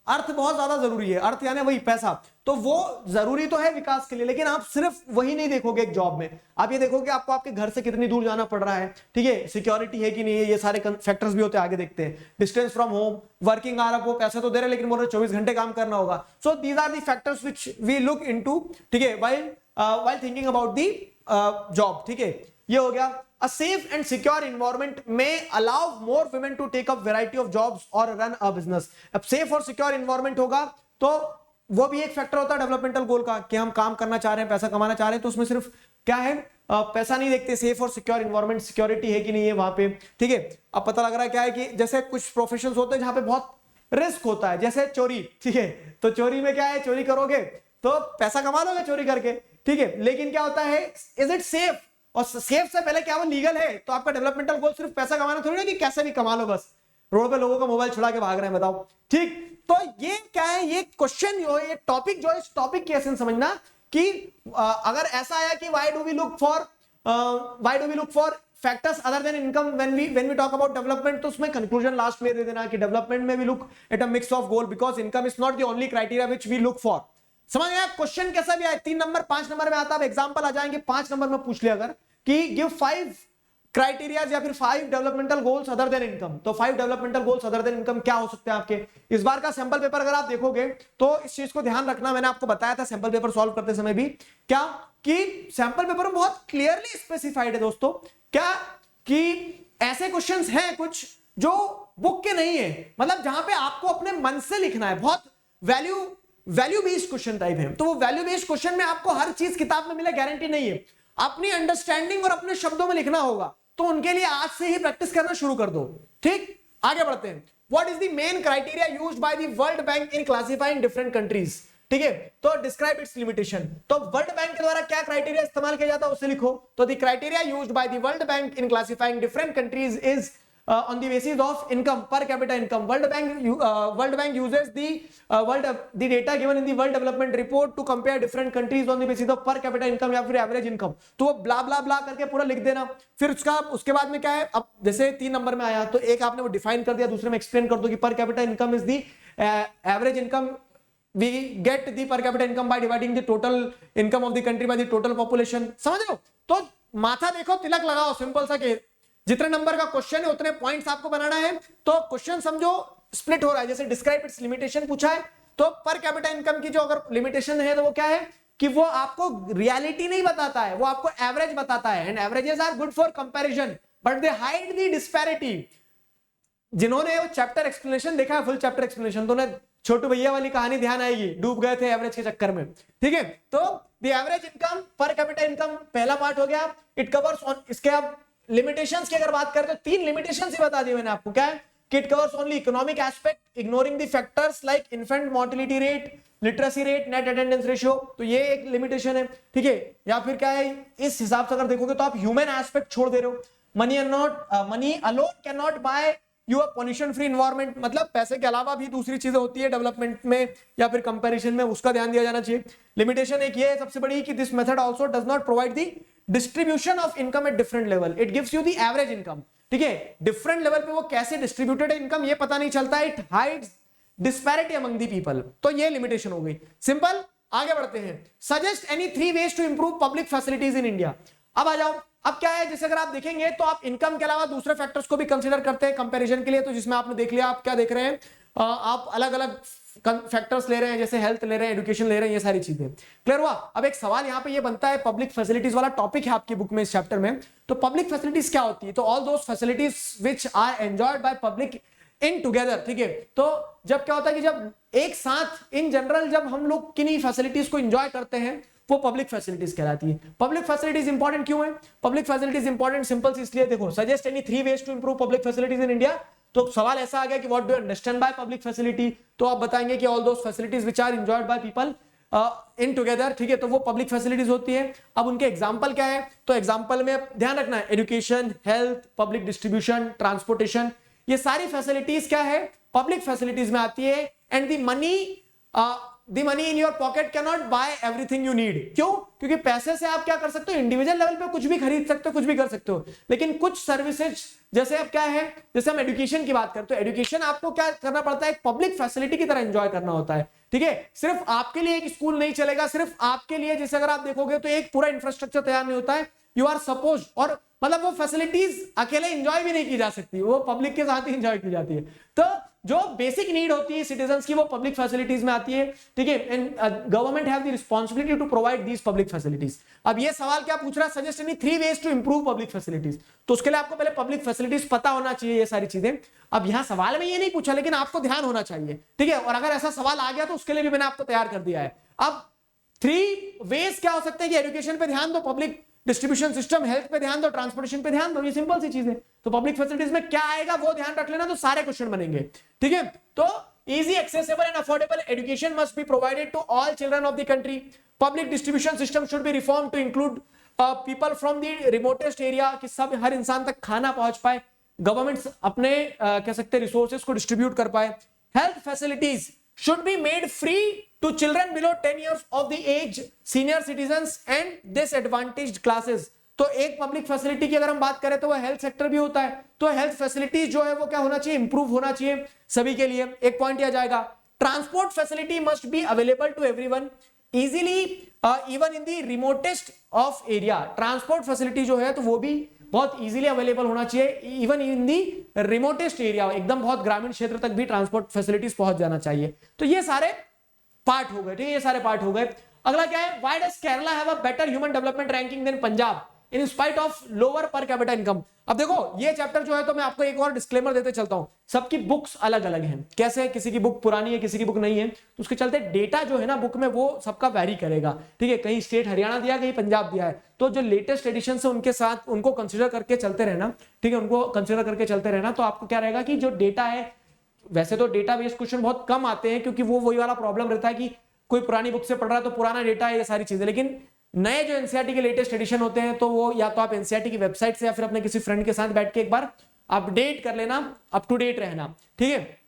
अर्थ बहुत ज्यादा जरूरी है। अर्थ यानी वही पैसा, तो वो जरूरी तो है विकास के लिए, लेकिन आप सिर्फ वही नहीं देखोगे एक जॉब में, आप ये देखोगे आपको आपके घर से कितनी दूर जाना पड़ रहा है, ठीक है, सिक्योरिटी है कि नहीं है, ये सारे फैक्टर्स भी होते हैं, आगे देखते हैं। Distance from home, working hour, वो पैसे तो दे रहे लेकिन बोल रहे 24 घंटे काम करना होगा। So these are the factors which we look into, ठीक है, while thinking about the job. ठीक है, ये हो गया। A safe and secure environment may allow more women to take up variety of jobs or run a business। अब safe और secure environment होगा तो वो भी एक फैक्टर होता है डेवलपमेंटल गोल का, कि हम काम करना चाह रहे हैं, पैसा कमाना चाह रहे हैं, तो उसमें सिर्फ क्या है, पैसा नहीं देखते, सेफ और सिक्योर इन्वायरमेंट, सिक्योरिटी है कि नहीं है वहां पे। ठीक है, अब पता लग रहा है क्या है कि जैसे कुछ प्रोफेशंस होते हैं जहां पे बहुत रिस्क होता है, जैसे चोरी। ठीक है, तो चोरी में क्या है, चोरी करोगे तो पैसा कमा लोगे चोरी करके, ठीक है, लेकिन क्या होता है, इज इट सेफ? और सेफ से पहले क्या वो लीगल है? तो आपका डेवलपमेंटल गोल सिर्फ पैसा कमाना थोड़ी ना कि कैसे भी कमा लो, बस रोड पे लोगों का मोबाइल छुड़ा के भाग रहे हैं, बताओ। ठीक, तो ये क्या है, ये क्वेश्चन जो है, ये टॉपिक जो है, इस टॉपिक की एसेंस समझना कि अगर ऐसा आया कि why do we look for factors other than income when we talk about development, तो उसमें कंक्लूजन लास्ट में दे देना कि डेवलपमेंट में we look at a mix of goal because income is not the only criteria which we look for. समझ गया? क्वेश्चन कैसा भी आए, 3 नंबर 5 नंबर में आता है, एग्जांपल आ जाएंगे 5 नंबर में पूछ लिया अगर कि गिव 5 क्राइटेरिया या फिर 5 developmental goals other than income, तो 5 developmental goals other than income क्या हो सकते हैं आपके। इस बार का सैंपल पेपर अगर आप देखोगे तो इस चीज को ध्यान रखना, मैंने आपको बताया था सैंपल पेपर सॉल्व करते समय भी, क्या कि सैंपल पेपर में बहुत क्लियरली स्पेसिफाइड है दोस्तों, क्या कि ऐसे क्वेश्चंस हैं कुछ जो बुक के नहीं है, मतलब जहां पे आपको अपने मन से लिखना है, बहुत वैल्यू बेस्ड क्वेश्चन टाइप है। तो वो वैल्यू बेस्ड क्वेश्चन में आपको हर चीज किताब में मिले गारंटी नहीं है, अपनी अंडरस्टैंडिंग और अपने शब्दों में लिखना होगा, तो उनके लिए आज से ही प्रैक्टिस करना शुरू कर दो। ठीक, आगे बढ़ते हैं। What is the main criteria used by the World bank in classifying different countries. ठीक है, तो डिस्क्राइब इट्स लिमिटेशन, तो वर्ल्ड बैंक के द्वारा क्या क्राइटेरिया इस्तेमाल किया जाता है उसे लिखो। तो the criteria used by the World bank in classifying different countries is on the basis of income, per capita income. World Bank uses the data given in the World Development Report to compare different countries on the basis of per capita income या फिर average income। तो वो ब्ला ब्ला ब्ला करके पूरा लिख देना। फिर उसके बाद में क्या है, अब जैसे 3 नंबर में आया तो एक आपने वो डिफाइन कर दिया, दूसरे में एक्सप्लेन कर दो कि per capita income is the average income we get the per capita income by dividing the total income of the country by the total population। समझ रहे हो? तो माथा देखो, तिलक लगाओ, सिंपल सा के जितने नंबर का क्वेश्चन है उतने पॉइंट्स आपको बनाना है। तो क्वेश्चन समझो स्प्लिट हो रहा है, जैसे डिस्क्राइब इट्स लिमिटेशन पूछा है, तो पर कैपिटा इनकम की जो अगर लिमिटेशन है तो वो क्या है कि वो आपको रियलिटी नहीं बताता है, वो आपको एवरेज बताता है, and averages are good for comparison but they hide the disparity. जिन्होंने वो चैप्टर एक्सप्लेनेशन देखा है, फुल चैप्टर एक्सप्लेनेशन, तो उन्हें छोटू भैया वाली कहानी ध्यान आएगी, डूब गए थे एवरेज के चक्कर में। ठीक है, तो द एवरेज इनकम, पर कैपिटा इनकम पहला पार्ट हो गया, इट कवर्स ऑन। इसके अब लिमिटेशंस की अगर बात करें तो 3 लिमिटेशंस ही बता दी मैंने आपको, क्या है कि it covers only economic aspect, ignoring the factors like infant mortality rate, literacy rate, net attendance ratio, तो ये एक लिमिटेशन है। ठीक है, या फिर क्या है, इस हिसाब से अगर देखोगे तो आप ह्यूमन एस्पेक्ट छोड़ दे रहे हो। Money alone can not buy you pollution free environment, मतलब पैसे के अलावा भी दूसरी चीजें होती है डेवलपमेंट में या फिर कंपैरिजन में, उसका ध्यान दिया जाना चाहिए। लिमिटेशन एक ये है सबसे बड़ी कि this method also does not provide the distribution of income at different level, it gives you the average income. ठीक है, डिफरेंट लेवल पे वो कैसे डिस्ट्रीब्यूटेड है इनकम ये पता नहीं चलता, it hides disparity among the people, तो ये लिमिटेशन हो गई। सिंपल, आगे बढ़ते हैं। Suggest any 3 ways to improve public facilities in India. अब आ जाओ, अब क्या है, जैसे अगर आप देखेंगे तो आप इनकम के अलावा दूसरे फैक्टर्स को भी कंसीडर करते हैं कंपैरिजन के लिए, तो जिसमें आपने देख लिया, आप क्या देख रहे हैं, आप अलग अलग फैक्टर्स ले रहे हैं, जैसे हेल्थ ले रहे हैं, एजुकेशन ले रहे हैं, ये सारी चीजें क्लियर हुआ। अब एक सवाल यहाँ पे ये बनता है, पब्लिक फैसिलिटीज वाला टॉपिक है आपकी बुक में इस चैप्टर में, तो पब्लिक फैसिलिटीज क्या होती है, तो all those facilities which are enjoyed by public in together. ठीक है, तो जब क्या होता है कि जब एक साथ इन जनरल जब हम लोग किन्हीं फैसिलिटीज को एंजॉय करते हैं वो पब्लिक फैसिलिटीज कहलाती है। पब्लिक फैसिलिटीज इंपॉर्टेंट क्यों है? पब्लिक फैसिलिटीज इंपॉर्टेंट सिंपल इसलिए, देखो, suggest any 3 ways to improve public facilities in India, तो सवाल ऐसा आ गया कि what do you understand by public facility, तो आप बताएंगे कि all those facilities which are enjoyed by people in together, ठीक है, तो वो पब्लिक फैसिलिटीज होती है। अब उनके एग्जांपल क्या है, तो एग्जांपल में ध्यान रखना है education, health, public distribution, transportation, ये सारी फैसिलिटीज क्या है, पब्लिक फैसिलिटीज में आती है। And the money in your pocket can not buy everything you need. क्यों? क्योंकि पैसे से आप क्या कर सकते हो, इंडिविजुअल लेवल पे कुछ भी खरीद सकते हो, कुछ भी कर सकते हो, लेकिन कुछ सर्विसेज जैसे अब क्या है, जैसे हम एजुकेशन की बात करते हो, एजुकेशन आपको क्या करना पड़ता है, एक पब्लिक फैसिलिटी की तरह एंजॉय करना होता है, ठीक है। सिर्फ आपके लिए एक स्कूल नहीं चलेगा, सिर्फ आपके लिए, जैसे अगर आप देखोगे तो एक पूरा इंफ्रास्ट्रक्चर तैयार नहीं होता है, यू आर सपोज, और मतलब वो फैसिलिटीज अकेले एंजॉय भी नहीं की जा सकती, वो पब्लिक के साथ ही एंजॉय की जाती है। तो जो बेसिक नीड होती है सिटीजंस की, वो पब्लिक फैसिलिटीज में आती है, ठीक है। And government have the responsibility to provide these public facilities. अब ये सवाल क्या पूछ रहा है, suggest any 3 ways to improve public facilities. तो उसके लिए आपको पहले पब्लिक फैसिलिटीज पता होना चाहिए, ये सारी चीजें। अब यहां सवाल में ये नहीं पूछा, लेकिन आपको ध्यान होना चाहिए, ठीक है। और अगर ऐसा सवाल आ गया तो उसके लिए भी मैंने आपको तैयार कर दिया है। अब 3 वेज क्या हो सकते हैं कि एजुकेशन पे ध्यान दो, पब्लिक डिस्ट्रीब्यूशन सिस्टम, हेल्थ पे ध्यान दो, ट्रांसपोर्टेशन पे ध्यान दो, ये सिंपल सी चीज है। तो पब्लिक फैसिलिटीज में क्या आएगा वो ध्यान रख लेना, तो सारे क्वेश्चन बनेंगे, ठीक है। तो easy, accessible and affordable education must be provided to all children of the country. Public distribution system should be reform to include people from the remotest area, कि सब हर इंसान तक खाना पहुंच पाए, गवर्नमेंट अपने कह सकते हैं रिसोर्सेज को डिस्ट्रीब्यूट कर पाए। Health facilities should be made free to children below 10 years of the age, senior citizens and disadvantaged classes। तो एक पब्लिक फैसिलिटी की अगर हम बात करें तो वो हेल्थ सेक्टर भी होता है, तो हेल्थ फैसिलिटी जो है वो क्या होना चाहिए, इंप्रूव होना चाहिए सभी के लिए। एक पॉइंट आ जाएगा, transport facility must be available to everyone easily even in the remotest of area. Transport facility जो है तो वो भी बहुत इजीली अवेलेबल होना चाहिए, even in the remotest area, एकदम बहुत ग्रामीण क्षेत्र तक भी ट्रांसपोर्ट फैसिलिटीज पहुंच जाना चाहिए। तो ये सारे पार्ट हो गए, ठीक है, ये सारे पार्ट हो गए। अगला क्या है, why does Kerala have a better human development ranking than Punjab in spite of lower per capita income. अब देखो ये चैप्टर जो है, तो मैं आपको एक और डिस्क्लेमर देते चलता हूं, सबकी बुक्स अलग अलग हैं। कैसे, किसी की बुक पुरानी है, किसी की बुक नहीं है, तो उसके चलते डेटा जो है ना बुक में वो सबका वैरी करेगा, ठीक है। कहीं स्टेट हरियाणा दिया, कहीं पंजाब दिया है, तो जो लेटेस्ट एडिशन है उनके साथ उनको कंसिडर करके चलते रहना, ठीक है, उनको कंसिडर करके चलते रहना। तो आपको क्या रहेगा कि जो डेटा है, वैसे तो डेटा बेस्ड क्वेश्चन बहुत कम आते हैं, क्योंकि वो वही वाला प्रॉब्लम रहता है कि कोई पुरानी बुक से पढ़ रहा है तो पुराना डेटा है, ये सारी चीजें। लेकिन नए जो एनसीईआरटी के लेटेस्ट एडिशन होते हैं, तो वो या तो आप एनसीईआरटी की वेबसाइट से या फिर अपने किसी फ्रेंड के साथ बैठ के एक बार अपडेट कर लेना, अप टू डेट रहना, ठीक है।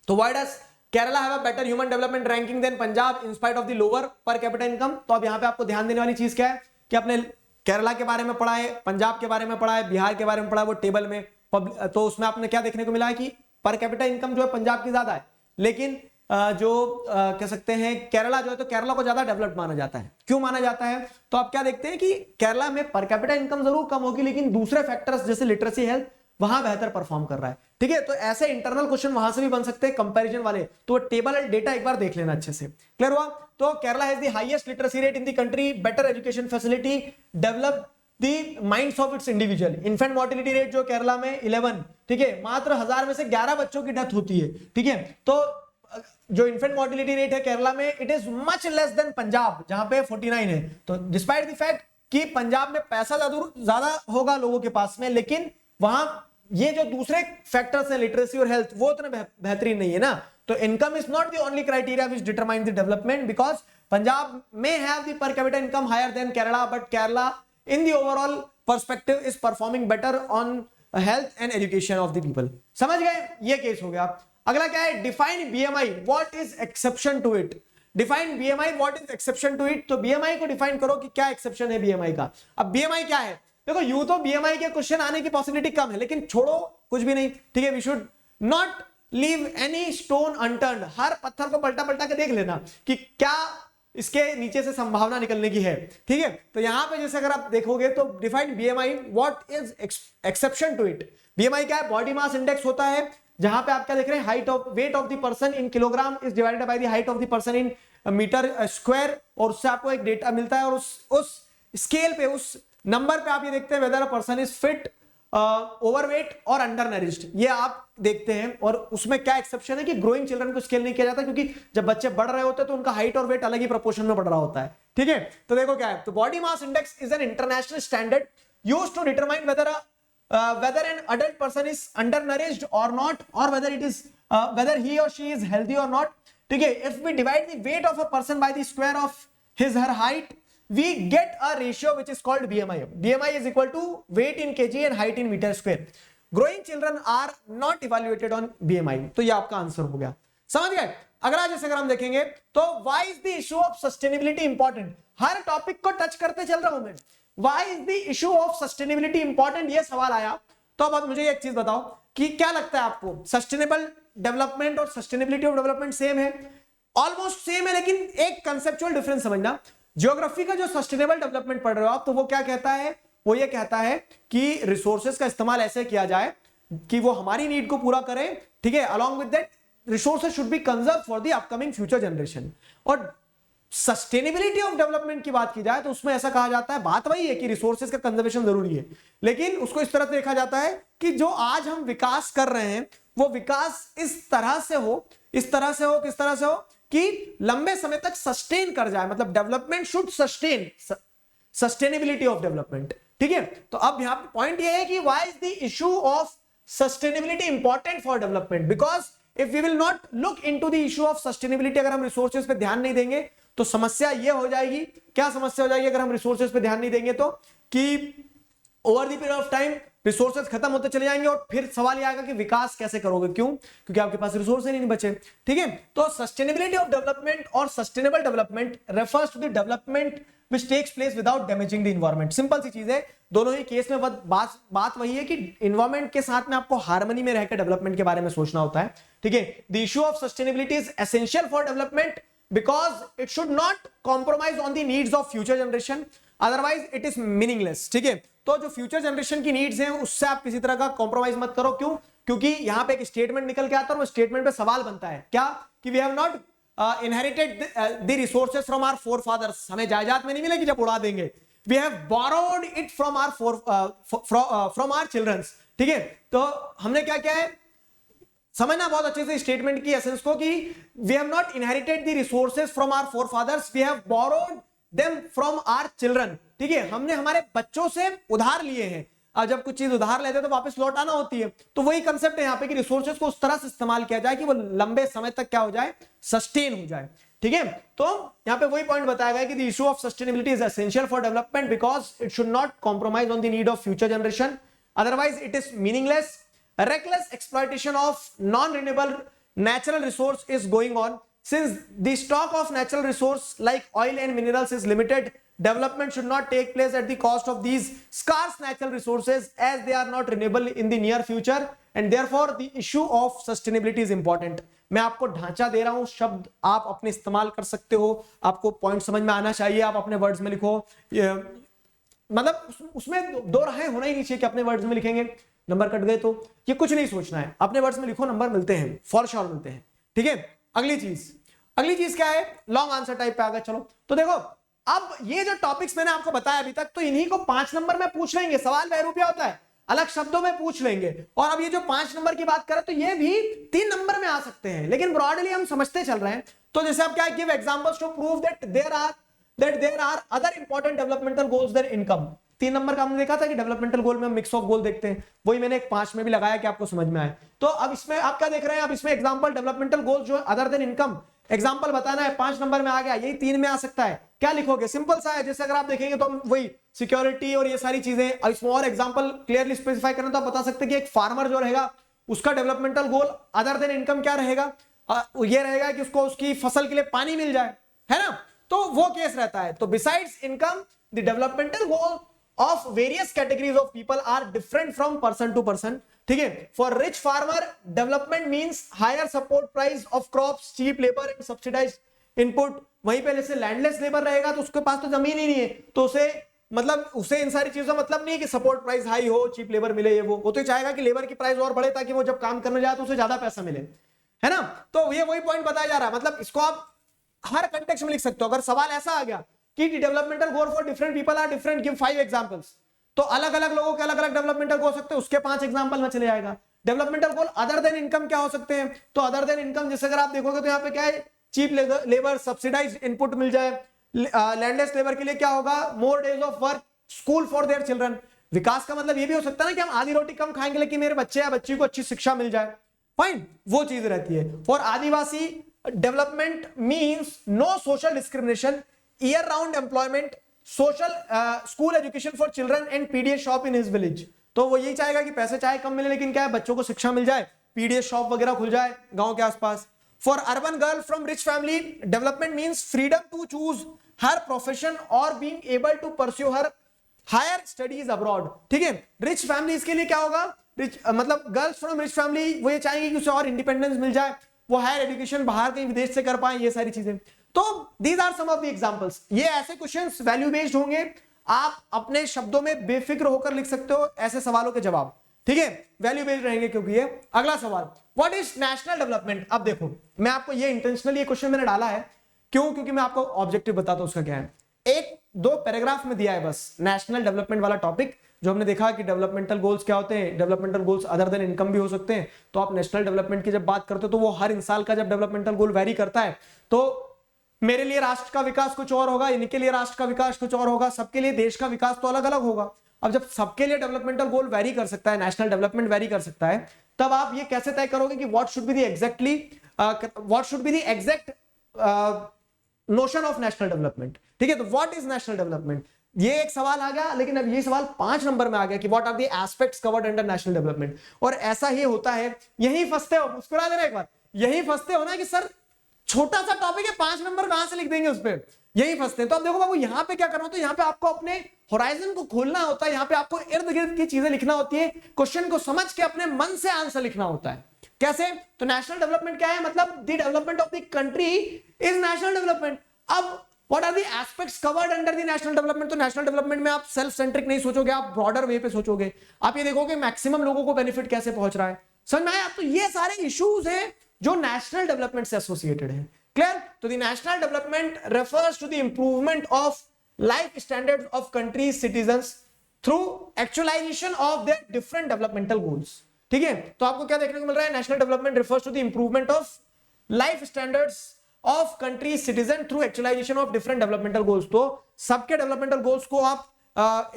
तो why does Kerala have a better human development ranking than Punjab in spite of the lower per capita income. तो अब यहाँ पे आपको ध्यान देने वाली चीज क्या है कि आपने केरला के बारे में पढ़ा है, पंजाब के बारे में पढ़ा है, बिहार के बारे में पढ़ा है, वो टेबल में तो उसमें आपने क्या देखने को मिला है कि पर कैपिटा इनकम जो है पंजाब की ज्यादा है, लेकिन जो कह सकते हैं केरला जो है, तो केरला को ज्यादा डेवलप्ड माना जाता है। क्यों माना जाता है, तो आप क्या देखते हैं कि केरला में पर कैपिटा इनकम जरूर कम होगी, लेकिन दूसरे फैक्टर्स जैसे लिटरेसी, हेल्थ, वहां बेहतर परफॉर्म कर रहा है, ठीक है। तो ऐसे इंटरनल क्वेश्चन वहां से भी बन सकते हैं कंपैरिजन वाले, तो टेबल एंड डेटा एक बार देख लेना अच्छे से। क्लियर हुआ? तो Kerala has the highest literacy rate in the country, better education facility, develop the minds of its individual. Infant mortality rate जो केरला में 11, ठीक है, मात्र 1000 में से 11 बच्चों की डेथ होती है, ठीक है। तो जो इन्फेंट मोर्टेलिटी रेट है केरला में, it is much less than Punjab जहां पे 49 है। तो डिस्पाइट द फैक्ट कि पंजाब में पैसा ज्यादा होगा लोगों के पास में, लेकिन वहां ये जो दूसरे फैक्टर्स हैं लिटरेसी और हेल्थ, वो उतने बेहतरीन नहीं है ना। तो income is not the only criteria which determine the development, because Punjab में have the per capita income higher than Kerala, but Kerala in the overall perspective is performing better on health and education of the people। समझ गए? ये केस हो गया। अगला क्या है, define BMI, what is exception to it. Define BMI, what is exception to it. तो बीएमआई को डिफाइन करो कि क्या एक्सेप्शन है बीएमआई का। अब बीएमआई क्या है, देखो यूं तो बीएमआई के क्वेश्चन आने की पॉसिबिलिटी कम है, लेकिन छोड़ो कुछ भी नहीं, ठीक है। We should not leave any stone unturned. हर पत्थर को पलटा पलटा के देख लेना कि क्या इसके नीचे से संभावना निकलने की है, ठीक है। तो यहां पे जैसे अगर आप देखोगे तो define BMI, what is exception to it. BMI क्या है, बॉडी मास इंडेक्स होता है, जहां पे आप क्या देख रहे हैं, height of weight of the person in kilogram is divided by the height of the person in metre square, और उससे आपको एक डेटा मिलता है, और उस स्केल पे, उस नंबर पे आप ये देखते हैं weather a person is fit, overweight और अंडर नरिश्ड, ये आप देखते हैं। और उसमें क्या एक्सेप्शन है कि ग्रोइंग चिल्ड्रन को स्केल नहीं किया जाता, क्योंकि जब बच्चे बढ़ रहे होते हैं तो उनका हाइट और वेट अलग ही प्रोपोर्शन में बढ़ रहा होता है, ठीक है। तो देखो क्या है, तो body mass index is an international standard used to determine whether an adult person is undernourished or not, or whether he or she is healthy or not, ठीक है, if we divide the weight of a person by the square of his her height we get a ratio which is called BMI. BMI is equal to weight in kg and height in meter square. Growing children are not evaluated on BMI. तो ये आपका आंसर हो गया, समझ गए। अगर हम देखेंगे तो why is the issue of sustainability important? Her topic को टच करते चल रहा हूं मैं। Why is the issue of sustainability important? ये सवाल आया तो अब मुझे एक चीज बताओ कि क्या लगता है आपको, सस्टेनेबल डेवलपमेंट और सस्टेनेबिलिटी ऑफ डेवलपमेंट सेम है? ऑलमोस्ट सेम है, लेकिन एक कंसेप्चुअल डिफरेंस समझना। ज्योग्राफी का जो सस्टेनेबल डेवलपमेंट पढ़ रहे हो आप, तो वो क्या कहता है, वो ये कहता है कि रिसोर्सेज का इस्तेमाल ऐसे किया जाए कि वो हमारी नीड को पूरा करे, ठीक है, along with that resources should be conserve for the upcoming future generation. और सस्टेनेबिलिटी ऑफ डेवलपमेंट की बात की जाए तो उसमें ऐसा कहा जाता है, बात वही है कि रिसोर्सेज का कंजर्वेशन जरूरी है, लेकिन उसको इस तरह से देखा जाता है कि जो आज हम विकास कर रहे हैं वो विकास इस तरह से हो, किस तरह से हो कि लंबे समय तक सस्टेन कर जाए, मतलब development should sustain, sustainability of development, ठीक है। तो अब यहां पे पॉइंट ये है कि why is the issue of sustainability important for development, because if we will not look into the issue of sustainability, अगर हम रिसोर्सेज पे ध्यान नहीं देंगे तो समस्या ये हो जाएगी, क्या समस्या हो जाएगी अगर हम रिसोर्सेज पे ध्यान नहीं देंगे तो, कि over the period of time resources खत्म होते चले जाएंगे और फिर सवाल ये आएगा कि विकास कैसे करोगे, क्यों, क्योंकि आपके पास रिसोर्स नहीं बचे, ठीक है। तो सस्टेनेबिलिटी ऑफ डेवलपमेंट और sustainable development refers to the development which takes place without damaging the environment. Simple सी चीज है, दोनों ही केस में बात वही है कि एनवायरनमेंट के साथ में आपको हार्मनी में रहकर डेवलपमेंट के बारे में सोचना होता है, ठीक है। The issue of sustainability is essential for development because it should not compromise on the needs of future generation, otherwise it is meaningless, ठीक है। तो जो फ्यूचर जनरेशन की नीड्स हैं उससे आप किसी तरह का कॉम्प्रोमाइज मत करो, क्यों, क्योंकि यहां पे एक स्टेटमेंट निकल के आता है और वो स्टेटमेंट पे सवाल बनता है क्या, कि we have not inherited the resources from our forefathers, हमें जायदाद में नहीं मिलेगी जब उड़ा देंगे, we have borrowed it from our childrens, ठीक है। तो हमने क्या किया है, समझना बहुत अच्छे से स्टेटमेंट की एसेंस को, कि we have not inherited the resources from our forefathers, we have borrowed them from our children, ठीक है। हमने हमारे बच्चों से उधार लिए हैं, और जब कुछ चीज उधार लेते हैं तो वापस लौटाना होती है, तो वही कंसेप्ट है यहाँ पे कि रिसोर्सेज को उस तरह से इस्तेमाल किया जाए कि वो लंबे समय तक क्या हो जाए, सस्टेन हो जाए, ठीक है। तो यहाँ पे वही पॉइंट बताया गया कि the issue of sustainability is essential for development because it should not compromise on the need of future generation, otherwise it is meaningless. Reckless exploitation of non-renewable natural resource is going on. Since the stock of natural resource like oil and minerals is limited, development should not take place at the cost of these scarce natural resources as they are not renewable in the near future, and therefore the issue of sustainability is important. मैं आपको ढांचा दे रहा हूं, शब्द आप अपने इस्तेमाल कर सकते हो, आपको पॉइंट समझ में आना चाहिए, आप अपने वर्ड्स में लिखो, मतलब उसमें दो राहें होना ही नहीं चाहिए कि अपने वर्ड्स में लिखेंगे नंबर कट गए, तो ये कुछ नहीं सोचना है, अपने वर्ड्स में लिखो, नंबर मिलते हैं, फॉर श्योर मिलते हैं, ठीक है। अगली चीज क्या है, लॉन्ग आंसर टाइप पे आ गए, चलो तो देखो, अब ये जो टॉपिक्स मैंने आपको बताया अभी तक, तो इन्हीं को 5 नंबर में पूछ लेंगे, सवाल बहुरूपिया होता है, अलग शब्दों में पूछ लेंगे, और अब ये जो 5 नंबर की बात करें तो ये भी 3 नंबर में आ सकते हैं, लेकिन ब्रॉडली हम समझते चल रहे हैं। तो जैसे आप क्या, give examples to prove that there are other important developmental goals than income. 3 number का हमने देखा था कि डेवलपमेंटल गोल में हम मिक्स ऑफ गोल देखते हैं, वही मैंने एक 5 में भी लगाया कि आपको समझ में आए। तो अब इसमें आप क्या देख रहे हैं, अब इसमें एग्जांपल डेवलपमेंटल गोल जो अदर देन इनकम, एग्जांपल बताना है, 5 नंबर में आ गया, यही 3 में आ सकता है, क्या लिखोगे, सिंपल सा है। जैसे अगर आप देखेंगे तो हम वही सिक्योरिटी और ये सारी चीजें, अब इसमें और एग्जांपल क्लियरली स्पेसिफाई करना तो आप बता सकते हैं कि एक फार्मर जो रहेगा उसका डेवलपमेंटल गोल अदर देन इनकम क्या रहेगा, ये रहेगा कि उसको उसकी फसल के लिए पानी मिल जाए, है ना, तो वो केस रहता है। तो besides income the developmental goal of various categories of people are different from person to person, ठीक है। For rich farmer development means higher support price of crops, cheap labor and subsidized input। वहीं पे जैसे लैंडलेस लेबर रहेगा तो उसके पास तो जमीन ही नहीं है, तो उसे इन सारी चीजों मतलब नहीं है कि सपोर्ट प्राइस हाई हो, चीप लेबर मिले, ये वो तो चाहेगा कि लेबर की प्राइस और बढ़े ताकि वो जब काम करने जाए तो उसे ज्यादा पैसा मिले, है ना। तो ये वही पॉइंट बताया जा रहा है, मतलब इसको आप हर कंटेक्स्ट में लिख सकते हो। अगर सवाल ऐसा आ गया कि developmental goal for different people are different, give 5 examples, तो अलग अलग लोगों के अलग अलग डेवलपमेंटल गोल हो सकते हैं, उसके 5 एग्जांपल में चले जाएगा। डेवलपमेंटल गोल अदर देन इनकम क्या हो सकते हैं, तो अदर देन इनकम जैसे अगर आप देखोगे तो यहाँ पे क्या है, चीप लेबर, सब्सिडाइज इनपुट मिल जाए, लैंडलेस लेबर के लिए क्या होगा, more days of work, school for their children. विकास का मतलब ये भी हो सकता है ना कि हम आधी रोटी कम खाएंगे लेकिन मेरे बच्चे या बच्ची को अच्छी शिक्षा मिल जाए, फाइन, वो चीज रहती है। For Adivasi development means no social discrimination, year round employment, social school education for children and PDS shop in his village. तो वो यही चाहेगा कि पैसे चाहे कम मिले लेकिन क्या है, बच्चों को शिक्षा मिल जाए, पीडीएस शॉप वगैरह खुल जाए गांव के आसपास। For urban girl from rich family, development means freedom to choose her profession और being able to pursue her higher studies abroad. ठीक है, रिच फैमिलीज के लिए क्या होगा, रिच मतलब गर्ल्स फ्रॉम रिच फैमिली वो ये चाहेंगे कि उसे और इंडिपेंडेंस मिल जाए, वो हायर एजुकेशन बाहर कहीं विदेश से कर पाए, ये सारी चीजें। तो these are some of the examples. ये ऐसे क्वेश्चंस वैल्यू बेस्ड होंगे, आप अपने शब्दों में बेफिक्र होकर लिख सकते हो ऐसे सवालों के जवाब। ठीक है, वैल्यू बेस्ड रहेंगे क्योंकि ये। अगला सवाल, व्हाट इज नेशनल डेवलपमेंट। अब देखो मैं आपको ये इंटेंशनली ये क्वेश्चन मैंने डाला है, क्यों, क्योंकि मैं आपको ऑब्जेक्टिव बताता हूं उसका क्या है। एक दो पैराग्राफ में दिया है बस नेशनल डेवलपमेंट वाला टॉपिक, जो हमने देखा कि डेवलपमेंटल गोल्स क्या होते हैं, developmental goals other than income भी हो सकते हैं। तो आप नेशनल डेवलपमेंट की जब बात करते हो तो वो हर इंसान का जब डेवलपमेंटल गोल वेरी करता है, तो मेरे लिए राष्ट्र का विकास कुछ और होगा, इनके लिए राष्ट्र का विकास कुछ और होगा, सबके लिए देश का विकास तो अलग अलग होगा। अब जब सबके लिए डेवलपमेंटल गोल वेरी कर सकता है, नेशनल डेवलपमेंट वेरी कर सकता है, तब आप ये कैसे तय करोगे कि what should be the exact notion of national development. ठीक है, तो व्हाट इज नेशनल डेवलपमेंट, ये एक सवाल आ गया। लेकिन अब ये सवाल 5 नंबर में आ गया कि what are the aspects covered under national development. और ऐसा ही होता है, यही फंसते हो, मुस्कुरा देना एक बार, यही फंसते हो ना कि सर छोटा सा टॉपिक है 5 नंबर कहां से लिख देंगे उस पर, यही फंसते हैं। तो अब देखो बाबू यहाँ पे क्या करना होता है, यहाँ पे आपको अपने होराइजन को खोलना होता है, यहाँ पे आपको इर्द गिर्द की चीजें लिखना होती है, क्वेश्चन को समझ के अपने मन से आंसर लिखना होता है। कैसे, तो नेशनल डेवलपमेंट क्या है, मतलब the development of the country is national development. अब what are the aspects covered under the national development. तो नेशनल डेवलपमेंट में आप सेल्फ सेंट्रिक नहीं सोचोगे, आप ब्रॉडर वे पे सोचोगे। आप ये देखोगे मैक्सिमम लोगों को बेनिफिट कैसे पहुंच रहा है, समझ में आया। तो ये सारे इश्यूज हैं जो नेशनल डेवलपमेंट से एसोसिएटेड है। क्लियर, तो the national development refers to the improvement of life standards of countries citizens through actualisation of their different developmental goals. ठीक है, तो आपको क्या देखने को मिल रहा है, national development refers to the improvement of life standards of countries citizen through actualisation of different developmental goals. तो सबके डेवलपमेंटल गोल्स को आप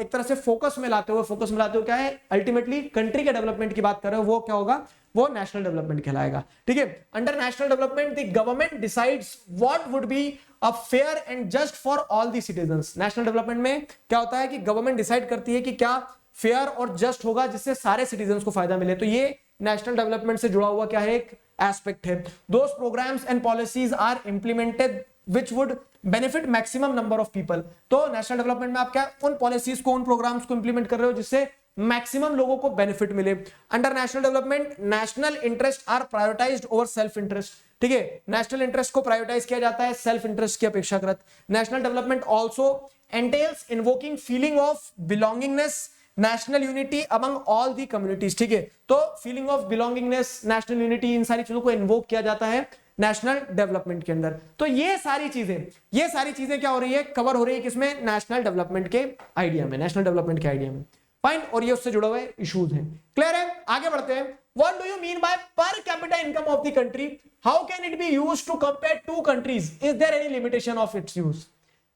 एक तरह से फोकस में लाते हो क्या है, अल्टीमेटली कंट्री के डेवलपमेंट की बात कर रहे हो, वो क्या होगा, वो नेशनल डेवलपमेंट कहलाएगा। ठीक है, under national development the government decides what would be a fair and just for all the citizens. National development में क्या होता है कि गवर्नमेंट डिसाइड करती है कि क्या फेयर और जस्ट होगा जिससे सारे सिटीजंस को फायदा मिले। तो ये नेशनल डेवलपमेंट से जुड़ा हुआ क्या है, एक एस्पेक्ट है। Those programmes and policies are implemented which would benefit maximum number of people। तो नेशनल डेवलपमेंट में आप क्या उन पॉलिसीज को, उन प्रोग्राम्स को इंप्लीमेंट कर रहे हो जिससे मैक्सिमम लोगों को बेनिफिट मिले। Under national development national interest are prioritised over self interest. ठीक है, नेशनल इंटरेस्ट को प्रायोरिटाइज किया जाता है सेल्फ इंटरेस्ट की अपेक्षाकृत। National development also entails invoking feeling of belongingness, national unity among all the communities. ठीक है, तो feeling of belongingness, national unity, इन सारी चीजों को इन्वोक किया जाता है नेशनल डेवलपमेंट के अंदर। तो ये सारी चीजें क्या हो रही है, कवर हो रही है किसमें, नेशनल डेवलपमेंट के आइडिया में, नेशनल डेवलपमेंट के आइडिया में। फाइन, और ये उससे जुड़े हुए इश्यूज हैं। क्लियर है, आगे बढ़ते हैं। What do you mean by per capita income of the country, how can it be used to compare two countries, is there any limitation of its use.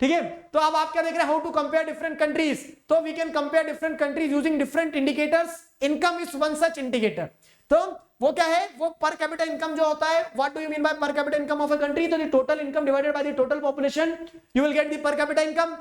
ठीक है, तो अब आप क्या देख रहे हैं, how to compare different countries. तो we can compare different countries using different indicators, income is one such indicator. तो वो क्या है, वो पर कैपिटा इनकम जो होता है, what do you mean by per capita income of a country, तो the total income divided by the total population, you will get the per capita income.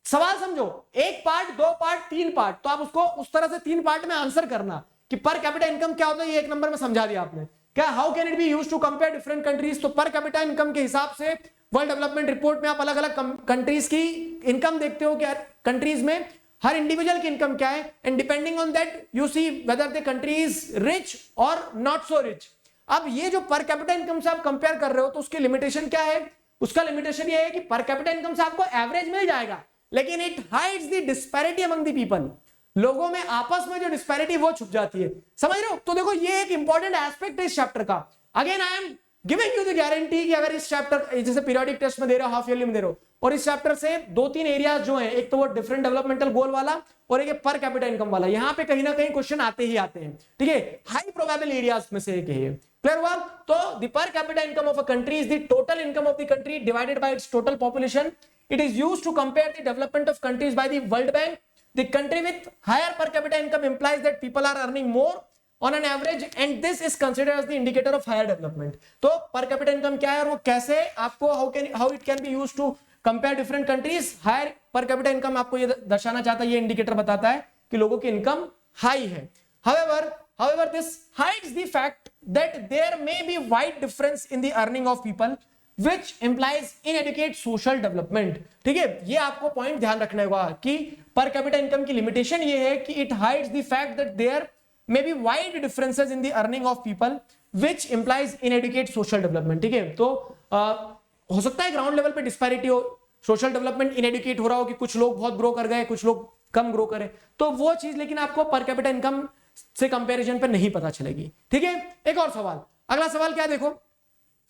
सवाल समझो, एक पार्ट, दो पार्ट, तीन पार्ट, तो आप उसको उस तरह से 3 पार्ट में आंसर करना कि पर कैपिटा इनकम क्या होता है, ये 1 नंबर में समझा दिया आपने। क्या, how can it be used to compare different countries, तो पर कैपिटा इनकम के हिसाब से वर्ल्ड डेवलपमेंट रिपोर्ट में आप अलग अलग कंट्रीज की इनकम देखते हो, क्या कंट्रीज में हर इंडिविजुअल की इनकम क्या है, and depending on that you see whether the country is rich और नॉट सो रिच। अब ये जो पर कैपिटा इनकम से आप कंपेयर कर रहे हो, तो उसकी लिमिटेशन क्या है, उसका लिमिटेशन ये है कि पर कैपिटा इनकम से आपको एवरेज मिल जाएगा, लेकिन it hides the disparity among the people. लोगों में आपस में जो डिस्पैरिटी वो छुप जाती है, समझ रहे हो। तो देखो ये एक इंपॉर्टेंट एस्पेक्ट है इस चैप्टर का। Again I am giving you the guarantee कि अगर इस चैप्टर, जैसे पीरियोडिक टेस्ट में दे रहे हो, हाफ ईयरली में दे रहे हो, और इस चैप्टर से 2-3 एरियाज जो हैं, एक तो वो डिफरेंट डेवलपमेंटल गोल वाला और एक पर कैपिटा इनकम वाला, यहां पे कहीं ना कहीं क्वेश्चन आते ही आते हैं। ठीक है, हाई प्रोबेबल एरियाज में से एक है। क्लियर हुआ। तो the per capita income of a country is the total income of the country divided by its total population. It is used to compare the development of countries by the World Bank. The country with higher per capita income implies that people are earning more, on an average and this is considered as the indicator of higher development. तो पर कैपिटा इनकम क्या है और वो कैसे आपको how it can be used to compare different countries. Higher per capita income आपको ये दर्शाना चाहता है, ये इंडिकेटर बताता है कि लोगों की इनकम हाई है। However, this hides the fact that there may be wide difference in the earning of people, which implies inadequate social development। ठीक है, ये आपको पॉइंट ध्यान रखना होगा कि पर कैपिटा इनकम की लिमिटेशन ये है कि it hides the fact that there may be wide differences in the earning of people which implies inadequate social development. ठीक है, तो हो सकता है ग्राउंड लेवल पे डिस्पैरिटी हो, सोशल डेवलपमेंट इनएडुकेट हो रहा हो कि कुछ लोग बहुत ग्रो कर गए, कुछ लोग कम ग्रो करे, तो वो चीज लेकिन आपको पर कैपिटा इनकम से कंपैरिजन पे नहीं पता चलेगी। ठीक है, एक और सवाल, अगला सवाल क्या देखो,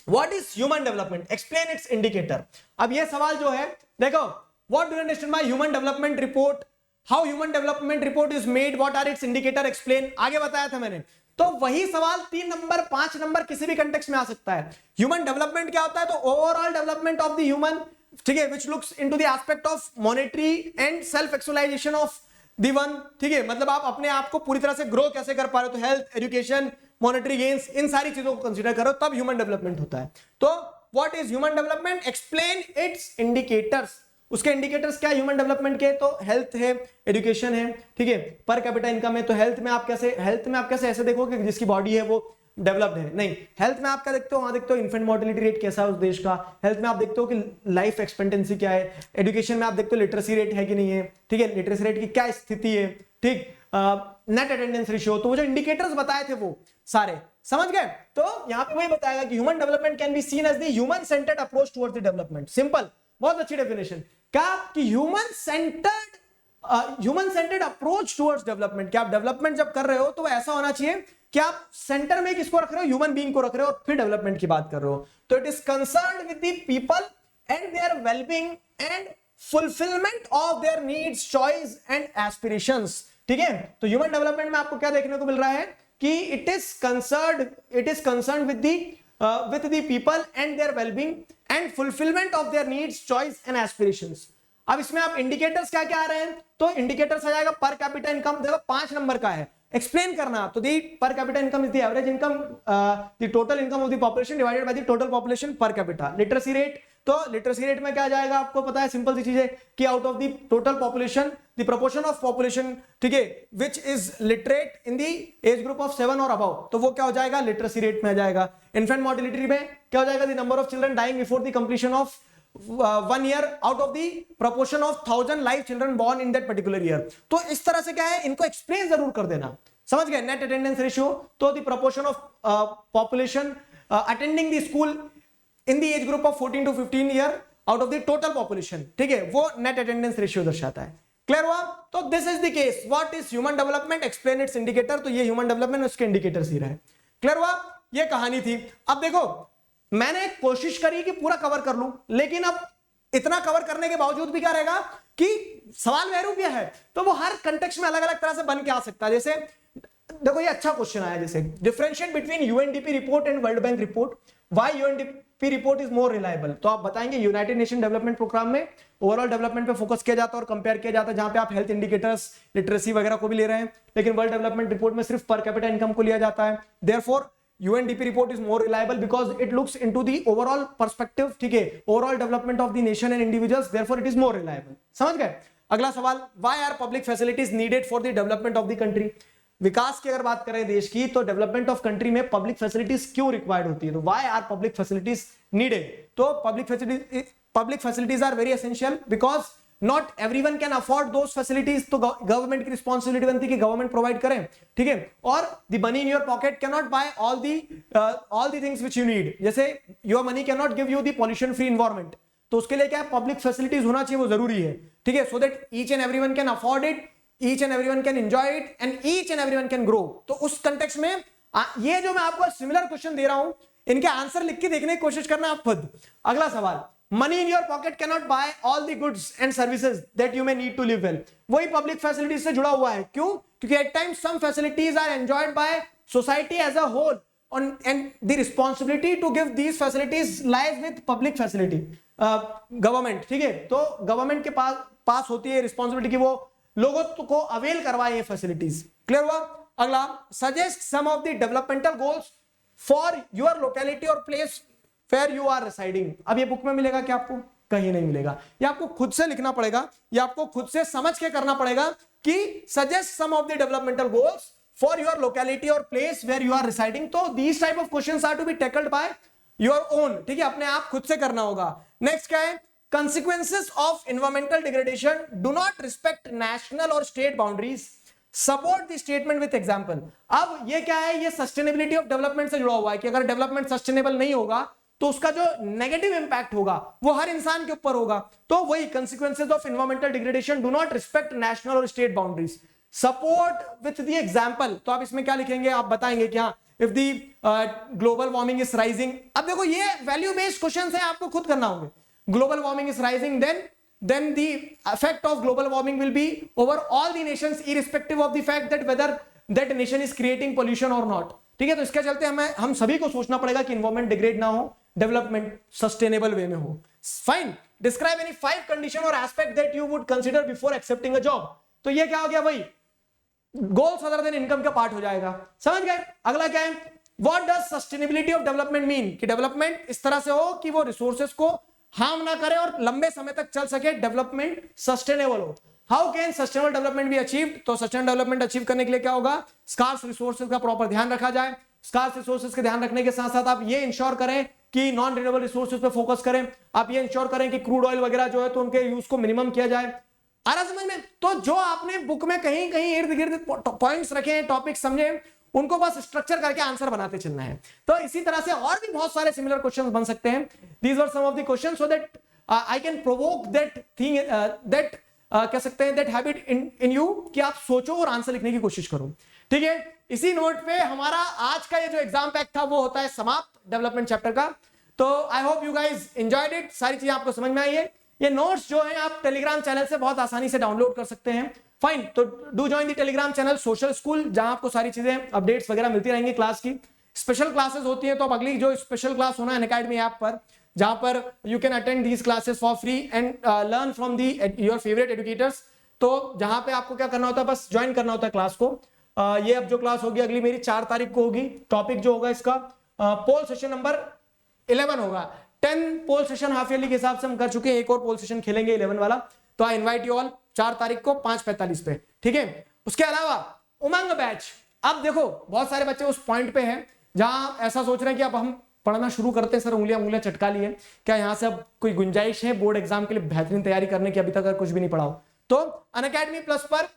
what is human development, explain its indicator. अब ये सवाल जो है देखो, what do you understand by human development report, how human development report is made, what are its indicator, explain, आगे बताया था मैंने। तो वही सवाल 3 नंबर 5 नंबर किसी भी कंटेक्स्ट में आ सकता है। ह्यूमन डेवलपमेंट क्या होता है, तो overall development of the human, ठीक है, which looks into the aspect of monetary and self actualisation of the one. ठीक है, मतलब आप अपने आप को पूरी तरह से ग्रो कैसे कर पा रहे हो, तो हेल्थ, एजुकेशन, मॉनेटरी गेन्स, इन सारी चीजों को कंसीडर करो तब ह्यूमन डेवलपमेंट होता है। तो what is human development, explain it's indicators. उसके इंडिकेटर्स क्या है ह्यूमन डेवलपमेंट के, तो हेल्थ है, एजुकेशन है, ठीक है, पर कैपिटा इनकम है। तो हेल्थ में आप कैसे ऐसे देखोगे कि जिसकी बॉडी है वो डेवलप्ड है, नहीं, हेल्थ में आप क्या देखते हो, वहां देखते हो इन्फेंट मोर्टेलिटी रेट कैसा है उस देश का, हेल्थ में आप देखते हो कि लाइफ एक्सपेक्टेंसी क्या है, एजुकेशन में आप देखते हो लिटरेसी रेट है कि नहीं है, ठीक है, लिटरेसी रेट की क्या स्थिति है, ठीक, नेट अटेंडेंस रेशियो। तो वो जो इंडिकेटर्स बताए थे वो सारे समझ गए। तो यहाँ पे वही बताएगा कि human development can be seen as the human centred approach towards the development. Simple, बहुत अच्छी डेफिनेशन, क्या कि human centred approach towards development. क्या आप डेवलपमेंट जब कर रहे हो तो ऐसा होना चाहिए कि आप सेंटर में किसको रख रहे हो, ह्यूमन बीइंग को रख रहे हो और फिर डेवलपमेंट की बात कर रहे हो। तो it is concerned with the people and their wellbeing and fulfilment of their needs, choice and aspirations. ठीक है, तो ह्यूमन डेवलपमेंट में आपको क्या देखने को मिल रहा है कि it is concerned with the people and their wellbeing and fulfilment of their needs, choice and aspirations. अब इसमें आप इंडिकेटर्स क्या क्या आ रहे हैं, तो इंडिकेटर्स आ जाएगा पर कैपिटा इनकम, देखो 5 नंबर का है, एक्सप्लेन करना। तो the per capita income is the average income, the total income of the population divided by the total population per capita. Literacy rate, तो लिटरेसी रेट में क्या जाएगा, आपको पता है सिंपल सी चीज है कि out of the total population the proportion of population, ठीक है, which is literate in the age group of 7 और अबव, तो वो क्या हो जाएगा, लिटरेसी रेट में आ जाएगा। इन्फेंट मोर्टेलिटी में क्या हो जाएगा, the number of children dying before the completion of 1 year out of the proportion of 1000 live children born in that particular year। तो इस तरह से क्या है, इनको एक्सप्लेन जरूर कर देना, समझ गए। नेट अटेंडेंस रेशियो, तो the proportion of population attending the school in the age group of 14 to 15 year out of the total population, ठीक है, वो नेट अटेंडेंस रेशियो दर्शाता है। क्लियर हुआ, तो this is the case, what is human development, explain its indicator. तो ये ह्यूमन डेवलपमेंट उसके इंडिकेटर्स ही रहे। क्लियर हुआ, ये कहानी थी। अब देखो, मैंने कोशिश करी कि पूरा कवर कर लूं, लेकिन अब इतना कवर करने के बावजूद भी क्या रहेगा कि सवाल वैरूप्य है, तो वो हर कंटेक्स्ट में अलग अलग तरह से बन के आ सकता है। जैसे देखो, ये अच्छा क्वेश्चन आया, जैसे differentiate between UNDP report and world bank report, why UNDP report is more reliable. तो आप बताएंगे यूनाइटेड नेशन डेवलपमेंट प्रोग्राम में ओवरऑल डेवलपमेंट पे फोकस किया जाता है और कंपेयर किया जाता है, जहां पे आप हेल्थ इंडिकेटर्स, लिटरेसी वगैरह को भी ले रहे हैं, लेकिन वर्ल्ड डेवलपमेंट रिपोर्ट में सिर्फ पर कैपिटा इनकम को लिया जाता है। Therefore UNDP report is more reliable because it looks into the overall perspective, ठीक है, overall development of the nation and individuals, therefore it is more reliable। समझ गए। अगला सवाल, why are public facilities needed for the development of the country। विकास की अगर बात करें देश की, तो डेवलपमेंट ऑफ कंट्री में पब्लिक फैसिलिटीज क्यों रिक्वायर्ड होती है, तो why are public facilities needed। तो public facilities are very essential because not everyone can afford those facilities. तो गवर्नमेंट की रिस्पॉन्सिबिलिटी बनती है कि गवर्नमेंट प्रोवाइड करें, ठीक है, और the money in your pocket can not buy all the things which you need. जैसे your money can not give you the pollution free environment, तो उसके लिए क्या है, पब्लिक फैसिलिटीज होना चाहिए, वो जरूरी है, ठीक है, so that each and everyone can afford it, each and everyone can enjoy it and each and everyone can grow. तो उस कंटेक्स्ट में ये जो मैं आपको सिमिलर क्वेश्चन दे रहा हूं, इनके आंसर लिख के देखने की कोशिश करना आप खुद। अगला सवाल, money in your pocket cannot buy all the goods and services that you may need to live well। वही पब्लिक फैसिलिटीज से जुड़ा हुआ है, क्यों, क्योंकि at times some facilities are enjoyed by society as a whole and the responsibility to give these facilities lies with public facility, government, ठीक है, तो गवर्नमेंट के पास होती है रिस्पॉन्सिबिलिटी कि वो लोगों को अवेल करवाए ये फैसिलिटीज। क्लियर हुआ। अगला, suggest some of the developmental goals for your locality और place where you are residing. अब ये बुक में मिलेगा क्या आपको? कहीं नहीं मिलेगा, ये आपको खुद से लिखना पड़ेगा, ये आपको खुद से समझ के करना पड़ेगा कि suggest some of the developmental goals for your locality और place where you are residing. तो these type of questions are to be tackled by your own, ठीक है, अपने आप खुद से करना होगा। नेक्स्ट क्या है? consequences of environmental degradation do not respect national or state boundaries, support the statement with example। अब ये क्या है? ये सस्टेनेबिलिटी ऑफ डेवलपमेंट से जुड़ा हुआ है कि अगर डेवलपमेंट सस्टेनेबल नहीं होगा तो उसका जो नेगेटिव इंपैक्ट होगा वो हर इंसान के ऊपर होगा। तो वही consequences of environmental degradation do not respect national or state boundaries, support with the example। तो आप इसमें क्या लिखेंगे? आप बताएंगे क्या? if the global warming is rising। अब देखो ये वैल्यू बेस्ड क्वेश्चन है, आपको खुद करना होंगे। global warming is rising, then the effect of global warming will be over all the nations irrespective of the fact that whether that nation is creating pollution or not। ठीक है, तो इसके चलते हम सभी को सोचना पड़ेगा कि environment degrade ना हो, development sustainable way में हो। Fine, describe any 5 condition or aspect that you would consider before accepting a job। तो ये क्या हो गया भाई? गोल्स अदर देन इनकम का पार्ट हो जाएगा, समझ गए? अगला क्या है? What does sustainability of development mean? कि डेवलपमेंट इस तरह से हो कि वो रिसोर्सेज को हार्म ना करे और लंबे समय तक चल सके, डेवलपमेंट सस्टेनेबल हो। How can sustainable development be achieved? तो सस्टेनेबल डेवलपमेंट अचीव करने के लिए क्या होगा? स्कार्स रिसोर्सेज का प्रॉपर ध्यान रखा जाए। स्कार्स रिसोर्सेज के ध्यान रखने के साथ साथ आप ये इंश्योर करें कि नॉन रिन्यूएबल रिसोर्सेज पे फोकस करें। आप ये इंश्योर करें कि क्रूड ऑयल वगैरह जो है तो उनके यूज को मिनिमम किया जाए। आ रहा समझ में? तो जो आपने बुक में कहीं कहीं इर्द गिर्द पॉइंट्स रखे हैं, टॉपिक समझे, उनको बस स्ट्रक्चर करके आंसर बनाते चलना है। तो इसी तरह से और भी बहुत सारे सिमिलर क्वेश्चंस बन सकते हैं। These were some of the questions so that I can provoke that thing, कह सकते हैं that habit in you कि आप सोचो और आंसर लिखने की कोशिश करो। ठीक है, इसी नोट पे हमारा आज का ये जो एग्जाम पैक था वो होता है समाप्त डेवलपमेंट चैप्टर का। तो I hope you guys enjoyed it, सारी चीजें आपको समझ में आई है। ये नोट्स जो है आप टेलीग्राम चैनल से बहुत आसानी से डाउनलोड कर सकते हैं। फाइन, तो do join the Telegram channel social school, जहां आपको सारी चीजें अपडेट्स वगैरह मिलती रहेंगी। क्लास की स्पेशल क्लासेस होती है, तो अब अगली जो स्पेशल क्लास होना है अनअकैडमी ऐप पर, जहां पर you can attend these classes for free and learn from the your favourite educators. तो जहां पे आपको क्या करना होता है, बस ज्वाइन करना होता है क्लास को। ये अब जो क्लास होगी अगली मेरी 4 तारीख को होगी। टॉपिक जो होगा इसका पोल सेशन नंबर 11 होगा। 10 पोल सेशन हाफ ईयरली के हिसाब से हम कर चुके हैं, एक और पोल सेशन खेलेंगे 11 वाला। तो आई इनवाइट यू ऑल 4 तारीख को 5:45 पे, ठीक है। उसके अलावा उमंग बैच, अब देखो बहुत सारे बच्चे उस पॉइंट पे हैं जहां ऐसा सोच रहे हैं कि अब हम पढ़ना शुरू करते हैं, सर उंगलियां चटका ली है, क्या यहाँ से अब कोई गुंजाइश है बोर्ड एग्जाम के लिए बेहतरीन तैयारी करने की? अभी तक अगर कुछ भी नहीं पढ़ा हो तो अनअकैडमी प्लस पर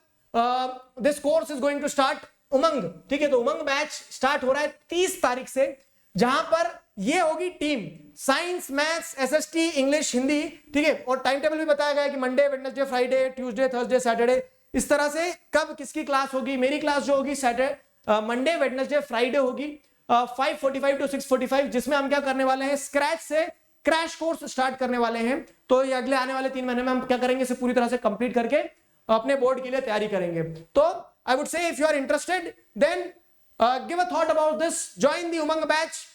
this course is going to start Umang, ठीक है। तो उमंग बैच स्टार्ट हो रहा है 30 तारीख से, जहां पर ये होगी team science, maths, SST, English, Hindi, ठीक है। और टाइम टेबल भी बताया गया है कि Monday, Wednesday, Friday, Tuesday, Thursday, Saturday, इस तरह से कब किसकी क्लास होगी। मेरी क्लास जो होगी सैटरडे, मंडे, वेडनेसडे, फ्राइडे होगी 5:45 to 6:45, जिसमें हम क्या करने वाले हैं, स्क्रैच से क्रैश कोर्स स्टार्ट करने वाले हैं। तो ये अगले आने वाले 3 महीने में हम क्या करेंगे, इसे पूरी तरह से कंप्लीट करके अपने बोर्ड के लिए तैयारी करेंगे। तो I would say if you are interested then give a thought about this, join the Umang batch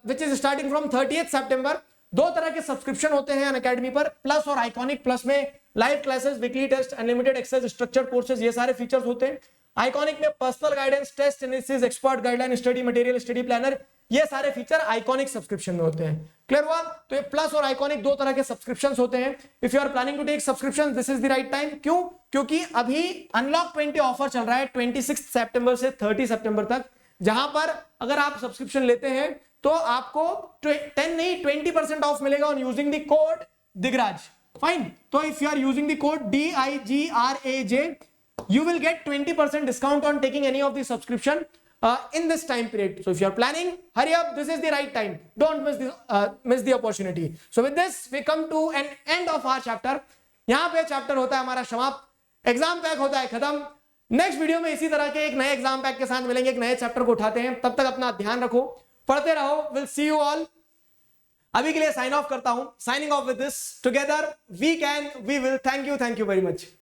which is starting from 30th September। 2 तरह के सब्सक्रिप्शन होते हैं अनअकैडमी पर, प्लस और आइकॉनिक। प्लस में live classes, weekly test, unlimited access, structured courses, ये सारे फीचर्स होते हैं। आइकॉनिक में personal guidance, test analysis, expert guideline, study material, study planner, ये सारे फीचर आइकॉनिक सब्सक्रिप्शन में होते हैं। क्लियर हुआ? तो ये प्लस और आइकॉनिक 2 तरह के सब्सक्रिप्शंस होते हैं। If you are planning to take subscription, this is the right time. क्यों? क्योंकि अभी अनलॉक 20 ऑफर चल रहा है 26 September से 30 September तक, जहां पर अगर आप सब्सक्रिप्शन लेते हैं तो आपको 10 नहीं 20% ऑफ मिलेगा on using the code Digraj. Fine, तो if you are using the code DIGRAJ, you will get 20% discount on taking any of the subscription in this time period. So if you are planning, hurry up, this is the right time, don't miss the opportunity. So with this we come to an end of our chapter। यहां पे चैप्टर होता है हमारा समाप्त, एग्जाम पैक होता है खत्म। नेक्स्ट वीडियो में इसी तरह के एक नए एग्जाम पैक के साथ मिलेंगे, एक नए चैप्टर को उठाते हैं। तब तक अपना ध्यान रखो, पढ़ते रहो। Will see you all. अभी के लिए साइन ऑफ करता हूं, signing off with this, together we can, we will. Thank you very much.